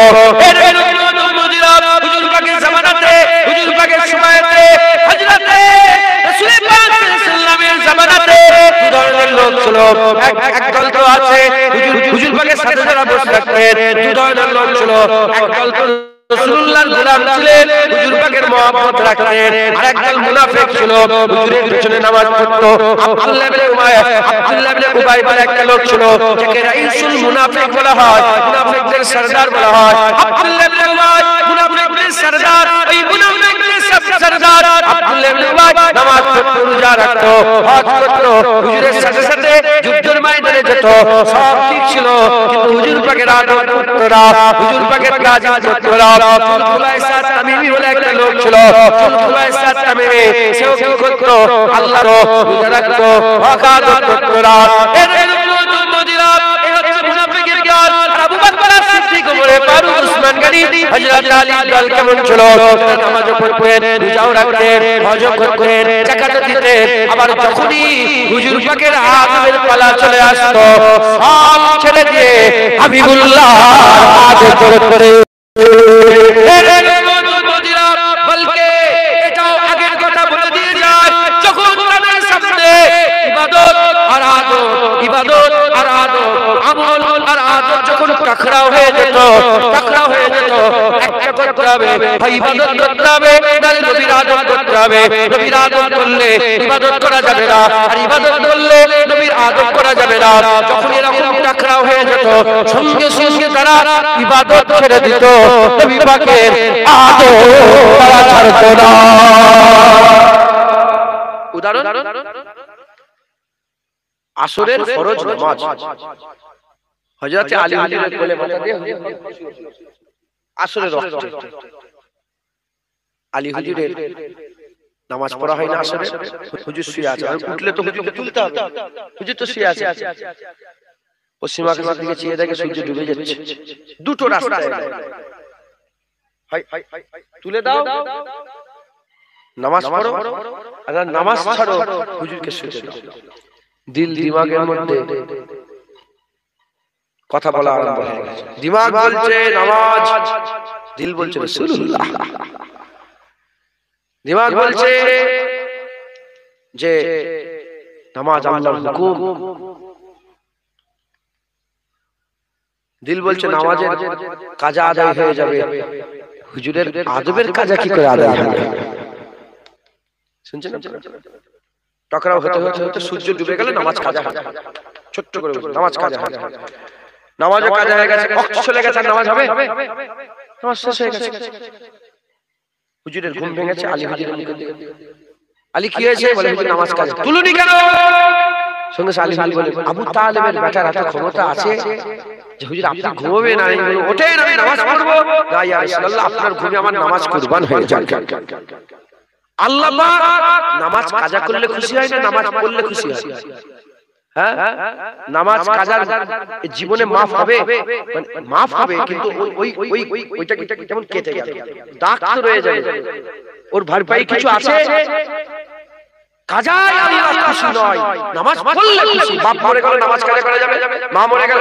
এর উম্মত উম্মতিরা, হুজুর পাকের জামানাতে, হুজুর পাকের সময়তে, হযরতে রাসূল পাক সাল্লাল্লাহু আলাইহি জামানাতে দু ধরনের লোক ছিল। এক দল তো আছে হুজুর পাকের সাথে যারা বসে থাকতেন, দু ধরনের লোক ছিল। এক দল তো রাসূলুল্লাহর গোলাম ছিলেন, হুজুর পাকের মহব্বত রাখতেন, আর একদল মুনাফিক ছিল, হুজুরের পিছনে নামাজ পড়তো। আব্দুল্লাহ ইবনে উবাই বলে একটা লোক ছিল, যাকে রাইসুল মুনাফিক বলা হয়, মুনাফিকদের সরদার বলা হয়। আব্দুল্লাহ ইবনে উবাই মুনাফিকদের সরদার, এই মুনাফিকদের সরদার আব্দুল্লাহ ইবনে উবাই নামাজ পড়তো, রোজা রাখতো, হজ করতো, হুজুরের সাথে সাথে যুদ্ধের ময়দানে যেত, সব ঠিক ছিল। কিন্তু হুজুর পাকের আদব করতো না, হুজুর পাকের কাজ করতো না। খুলাইসা তামিমি বলে একটা লোক ছিল, খুলাইসা তামিমি, সেও কি করতো? আল্লাহর রোজা রাখতো, হজ করতো না। এর মদিনা, এই হচ্ছে মুনাফিকের কাজ। আবু বকর সিদ্দিক, ওমর ফারুক, উসমান গনি, হযরত আলী দল কেমন ছিল? নামাজ পড়তেন, রোজাও রাখতেন, হজও করতেন, যাকাত দিতেন। আবার যখনই হুজুর পাকের আদবের পালা চলে আসতো, সব ছেড়ে দিয়ে হাবিবুল্লাহ আদব করে। বলকে এটাও আগের কথা বলে দিয়ে যায়, যখন তাদের সামনে ইবাদত আর আদব, ইবাদত আর আদব, আমল আর আদব যখন টাকরাও হয়ে যেত, টাকরাও হয়ে যেত, একটা করতে হবে, হয় ইবাদত করতে হবে, নাহলে নবীর আদব করতে হবে। নবীর আদব করলে ইবাদত করা যাবে না, আর ইবাদত করলে নবীর আদব করা যাবে না। যখন এরকম টাকরাও হয়ে যেত, সঙ্গে সঙ্গে তারা ইবাদত ছেড়ে দিত, নবী পাকের আদব তারা ছাড়তো না। উদাহরণ, আসরের ফরজ নামাজ, হযরত আলী হুজুরের কোলে মাথা দিয়ে আসরের ওয়াক্ত, আলী হুজুরের নামাজ পড়া হয় না আসরে, হুজুর শুয়ে আছে, উঠলে তো হুজুরকে তুলতে হবে, হুজুর তো শুয়ে আছে। পশ্চিম আকাশের দিকে চেয়ে দেখে সূর্য ডুবে যাচ্ছে, দুটো রাস্তা, তুলে দাও, নামাজ পড়ো, আর নামাজ ছাড়ো, হুজুরকে শুতে দাও। দিল দিমাগের মধ্যে কথা বলা আরম্ভ হয়ে গেছে। দিমাগ বলছে নামাজ, দিল বলছে রাসূলুল্লাহ। দিমাগ বলছে যে নামাজ আল্লাহর হুকুম, দিল বলছে নামাজের কাজা আদায় হয়ে যাবে, হুজুরের আদবের কাজা কি করে আদায় হবে? শুনছেন? টকরাও হতে হতে হতে সূর্য ডুবে গেল, নামাজ কাজা হয়। ছোট্ট করে নামাজ কাজা হয়, নামাজও কাজা হয়ে গেছে, ওয়াক্ত চলে গেছে, নামাজ হবে, নামাজ শেষ হয়ে গেছে। হুজুরের ঘুম ভেঙেছে, আলী হুজুরের নিকট দিয়ে, আলী কি হয়েছে? বলে হুজুর নামাজ কাজা। তুলুনি কেন? সঙ্গে আলী বলে, আবু তালেবের বেটার এত ক্ষমতা আছে যে হুজুর আপনি ঘুমাবেন না, ওঠেন আমি নামাজ পড়বো না। ইয়া রাসূলুল্লাহ, আপনার ঘুমে আমার নামাজ কুরবান হয়ে যাক। আল্লাহ পাক নামাজ কাজা করলে খুশি হয় না, নামাজ পড়লে খুশি হয়? হ্যাঁ, নামাজ কাজা জীবনে মাফ হবে, মাফ হবে, কিন্তু ওইটা কেমন কেটে গেল, দাগ তো রয়ে যাবে, ওর ভরপাই কিছু আছে। কাজায় আল্লাহ খুশি নয়, নামাজ পড়লে খুশি। বাপ মরে গেল, নামাজ কাজা করা যাবে? মা মরে গেল,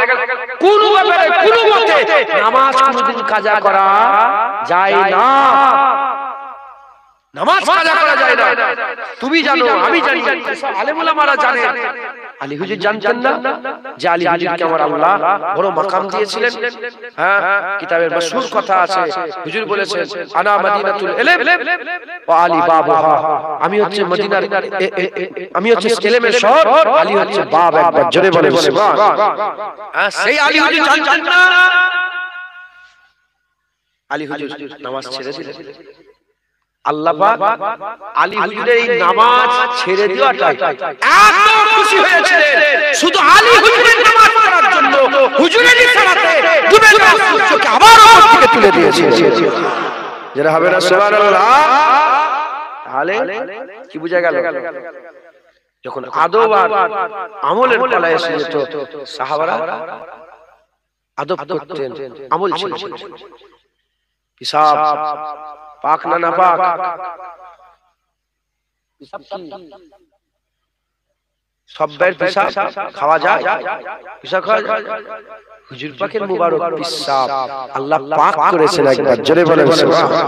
কোন ব্যাপারে কোন মতে নামাজ কোনদিন কাজা করা যায় না, নামাজ কাজা করা যায় না। তুমি জানো, আমি জানি, আলেম ওলামারা জানেন, আলী হুজুর জানতেন না যে আলী হুজুরকে আমার আল্লাহ বড় মাকাম দিয়েছিলেন? হ্যাঁ, কিতাবের মাশহুর কথা আছে, হুজুর বলেছেন আনা মাদিনাতুল ইলম ওয়া আলী বাবুহা, আমি হচ্ছে মদিনার, আমি হচ্ছে ইলমের শহর, আলী হচ্ছে বাব। একবার জোরে বলে সুবহানাল্লাহ। সেই আলী হুজুর জানতেন না, আলী হুজুর নামাজ ছেড়ে দিলেন। আল্লাহ পাক আলী হুজুরের এই নামাজ ছেড়ে দেওয়াটাই এত খুশি হয়েছিলেন, শুধু আলী হুজুরের নামাজ পড়ার জন্য হুজুরের ইশারাতে ডুবে যাওয়া সূর্যকে আবার উপর থেকে তুলে দিয়েছে। যারা হবে না সুবহানাল্লাহ। তাহলে কি বোঝা গেল? যখন আদব আর আমলের পালা এসে যেত, সাহাবারা আদব করতেন, আমল ছিল। পিসাব পাক না না পাক, সবের পিসাব খাওয়া যায়, পিসাব খাওয়া যায়। হুজুর পাকের মুবারক পিসাব আল্লাহ পাক করেছেন। একবার জোরে বলেন সুবহানাল্লাহ।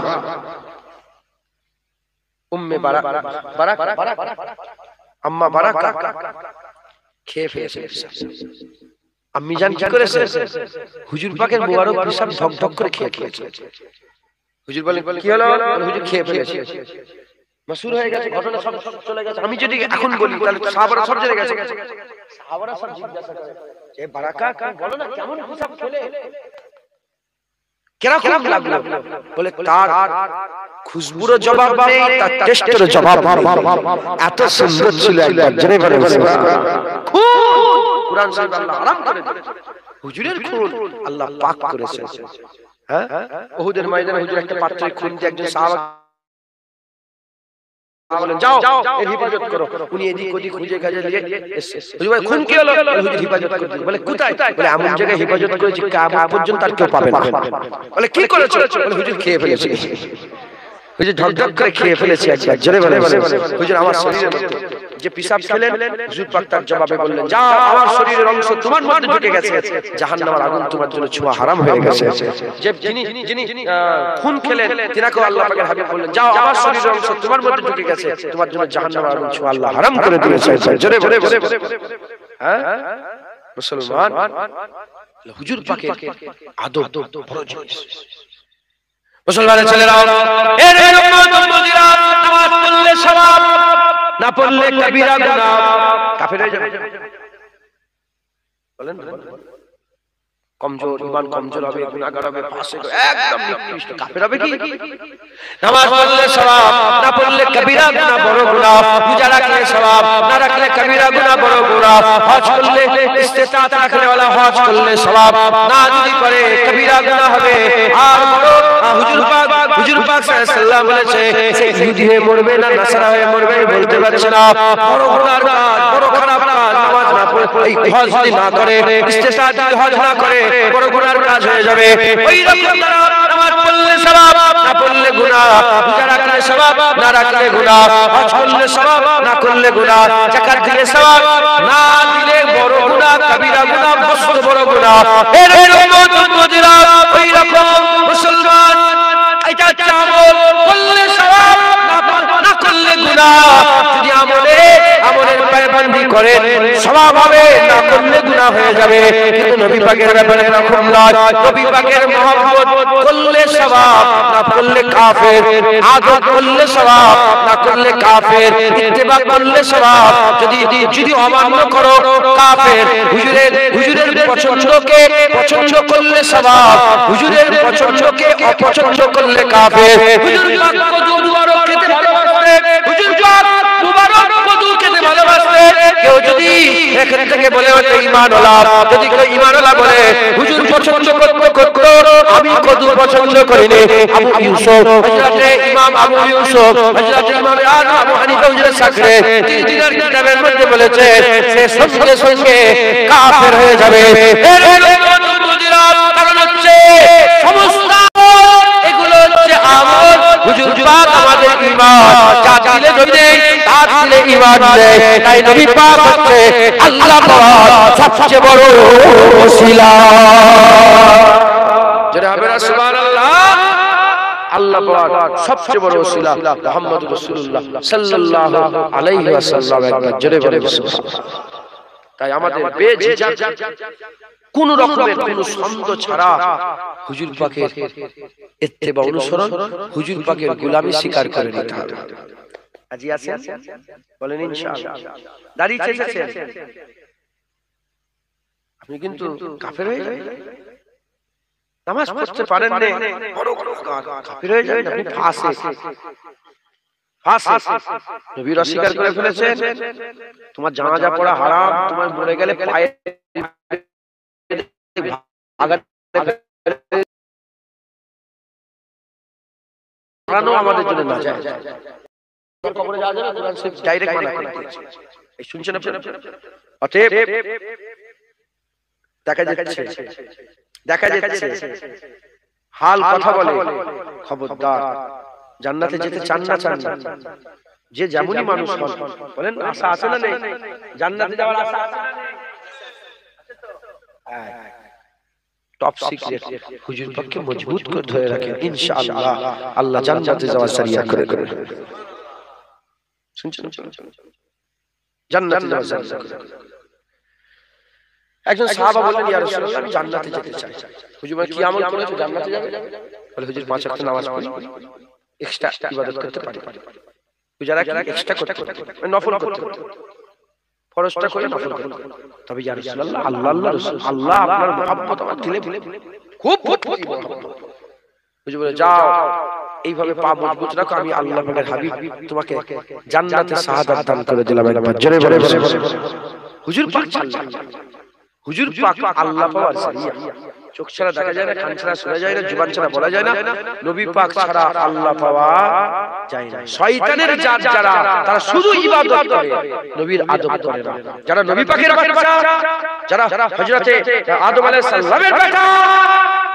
উম্মে বারাক আম্মা বারাকা খেয়ে ফেলেছে পিসাব। আম্মি জান কি করেছে? হুজুর পাকের মুবারক পিসাব ঢক ঢক করে খেয়ে ফেলেছে। হুজুর বলেন কি হলো? হুজুর খেয়ে ফেলেছে। মাসুর হয়ে গেছে, ঘটনা সব চলে গেছে। আমি যদি এখন বলি তাহলে সাহাবারা সব জেনে গেছে। সাহাবারা সব জিজ্ঞাসা করে, এ বারাকা বলো না কেমন হিসাব খেলে, কিরকম লাগলো? বলে তার খুশবুর জবাব নেই, তার টেস্টের জবাব নেই, এত সুন্দর ছিল। একবার জেনে বলেন কুরআন শরীফ আল্লাহ হারাম করে দিয়েছে, হুজুরের খুন আল্লাহ পাক করেছে। হ্যাঁ, উহুদের ময়দানে হুজুর একটা পাত্রে খুন দিয়ে একজন সাহাবা বলেন যাও এর হিফাজত করো। উনি এদিক ওদিক খুঁজে খাজে দিয়ে এসেছে। হুজুর বলে খুন কি হলো? হুজুর হিফাজত করতে। বলে কোথায়? বলে এমন জায়গায় হিফাজত করেছি কিয়ামত পর্যন্ত আর কেউ পাবে না। বলে কি করেছো? বলে হুজুর খেয়ে ফেলেছি। হুজুর ঢকঢক করে খেয়ে ফেলেছি। একবার জোরে বলে হুজুর আমার শরীরের মধ্যে যে পিসাব খেলেন, হুজুর পাক তার জবাবে বললেন যাও আমার শরীরের অংশ তোমার মধ্যে ঢুকে গেছে, জাহান্নামের আগুন তোমার জন্য ছোঁয়া হারাম হয়ে গেছে। যে যিনি খুন খেলেন তিনাকে আল্লাহ পাকের হাবিব বললেন যাও আমার শরীরের অংশ তোমার মধ্যে ঢুকে গেছে, তোমার জন্য জাহান্নামের আগুন ছোঁয়া আল্লাহ হারাম করে দিয়েছে। জোরে বলে হ্যাঁ মুসলমান, হুজুর পাকের আদব বড় জিনিস। মুসলমানের ছেলেরা এর উম্মতিরা নামাজ পড়লে সওয়াব, না পড়লে কবিরা গুনাহ, কাফের হয়ে যাবে। বলেন কমজোর, ঈমান কমজোর হবে, গুনাহগার হবে, ফাসিক একদম নিকৃষ্ট, কাফের হবে কি? নামাজ পড়লে সওয়াব, না পড়লে কবিরা গুনাহ বড় গুনাহ, রোজা রাখলে সওয়াব, না রাখলে কবিরা গুনাহ বড় গুনাহ, হজ করলে ইস্তিতাআত রাখলে ওয়ালা হজ করলে সওয়াব, না যদি করে কবিরা গুনাহ হবে। আর বড় হুজুর পাক সাল্লাল্লাহু আলাইহি ওয়াসাল্লাম বলেছে সে ইহুদি হয়ে মরবে না নাসারা হয়ে মরবে বলতে পারছে না, বড় গুনাহর কাজ, বড় খারাপ কাজ, নামাজ না পড়ে এই হজ যদি না করে, ইস্তিতাআত যদি হজ না করে বড় গুনাহর কাজ হয়ে যাবে। ওই রকম নামাজ পড়লে সওয়াব, না পড়লে গুনাহ, রোজা রাখলে সওয়াব, না রাখলে গুনাহ, হজ করলে সওয়াব, না করলে গুনাহ, যাকাত দিলে সওয়াব, না দিলে বড় গুনাহ, কবিরা গুনাহ, বড় গুনাহ। এর উম্মতিরা ওই রকম মুসলমান এটা আমল করলে সওয়াব, না করলে গুনাহ। যদি আমলের পায়বন্দি করেন সওয়াব হবে, না করলে গুনাহ হয়ে যাবে। কিন্তু নবী পাকের ব্যাপারে এরকম নয়। নবী পাকের মহব্বত করলে সওয়াব, না করলে কাফের, আদব করলে সওয়াব, না করলে কাফের, ইত্তেবা করলে সওয়াব, যদি অমান্য করো কাফের। হুজুরের পছন্দকে পছন্দ করলে সওয়াব, হুজুরের পছন্দকে অপছন্দ করলে কাফের। হুজুর পাক কদু মুবারক খেতে ভালোবাসতেন, হুজুর পাক মুবারক কদু খেতে ভালোবাসতেন। কেউ যদি এখান থেকে বলে ওঠে ঈমানওয়ালা, যদি কেউ ঈমানওয়ালা বলে হুজুর পছন্দ করতো, আমি কদু পছন্দ করিনি। আবু ইউসুফ হযরতে ইমাম আবু ইউসুফ হযরতে ইমাম আবু হানিফা হুজুরের সাথে তিন দিনের কিতাবের মধ্যে বলেছে সে সঙ্গে সঙ্গে কাফের হয়ে যাবে। এর কারণ হচ্ছে সমস্ত এগুলো হচ্ছে আমল। হুজুর পাক আমাদের ঈমান যা দিলে নবী তা দিলে ঈমান দেয়। তাই নবী পাক হচ্ছে আল্লাহ পাক সবচেয়ে বড় ওসিলা। যারা হবে না সুবহানাল্লাহ, আল্লাহ পাক সবচেয়ে বড় ওসিলা মুহাম্মদুর রাসূলুল্লাহ সাল্লাল্লাহু আলাইহি ওয়াসাল্লাম। একবার জোরে বলে সুবহানাল্লাহ। তাই আমাদের বেঝিঝক কোন রকমের কোন ছন্দ ছাড়া হুজুর পাকের ইত্তেবা অনুসরণ, হুজুর পাকের গোলামি স্বীকার করে নিতে হবে। আজি আছেন বলেন ইনশাআল্লাহ। দাঁড়িয়ে চেয়েছেন আপনি কিন্তু কাফের হয়ে যাবেন, নামাজ পড়তে পারেন না, বড় বড় কাফের হয়ে যাবেন আপনি, ফাসিক। নবীর অস্বীকার করে ফেলেছেন, তোমার জানাজা পড়া হারাম, তোমার মরে গেলে পায়ে আমাদের জন্য না যায়, কবরে যাওয়া যাবে কোরআন শরীফ ডাইরেক্ট মানা করে দিয়েছে। এই শুনছেন আপনারা? অতএব দেখা যাচ্ছে হাল কথা বলে, খবরদার জান্নাতে যেতে চান না যে যেমনই মানুষ হন, বলেন আশা আছে না নেই? জান্নাতে যাওয়ার আশা আছে না নেই? টপ সিক্রেট হুজুর পাককে মজবুত করে ধরে রাখেন, ইনশাআল্লাহ আল্লাহ জান্নাতে যাওয়ার সারিয়া করে দেবে। শুনছেন? জান্নাতে যাওয়ার সারিয়া করে দেবে। একজন সাহাবা বললেন, ইয়া রাসূলুল্লাহ আমি জান্নাতে যেতে চাই। হুজুর বলেন, কি আমল করেছো জান্নাতে যাবে? বলে হুজুর 5 ওয়াক্ত নামাজ পড়ি, এক্সট্রা ইবাদত করতে পারি। যারা কি এক্সট্রা করতে পারে, নফল করতে পারে, ফরজটা করে নফল করতে পারে। তবে ইয়া রাসূলুল্লাহ আল্লাহ রাসূল, আল্লাহ আপনার মহব্বত আমার দিলে খুব মহব্বত। হুজুর বলে, যাও এইভাবে পা মজবুত রাখো, আমি আল্লাহ পাকের হাবিব তোমাকে জান্নাতে শাহাদাত দান করে দিলাম। একবার জোরে বলে হুজুর পাক হুজুর পাক আল্লাহ পাওয়ার সারিয়া। চোখ ছাড়া দেখা যায় না, কান ছাড়া শোনা যায় না, জবান ছাড়া বলা যায় না, নবী পাক ছাড়া আল্লাহ পাওয়া যায় না। শয়তানের জাত যারা, তারা শুধু ইবাদত করে, নবীর আদব করে না। যারা নবী পাকের বাচ্চা, যারা হযরতে আদম আলাইহিস সালামের বেটা,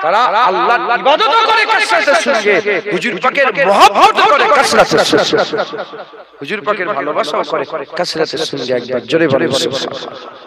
তারা আল্লাহর ইবাদত করে কাসরাতের সঙ্গে, হুজুর পাকের মহব্বত করে কাসরাতের সঙ্গে, হুজুর পাকের ভালোবাসা করে কাসরাতের সঙ্গে। একবার জোরে বলে সুবহানাল্লাহ।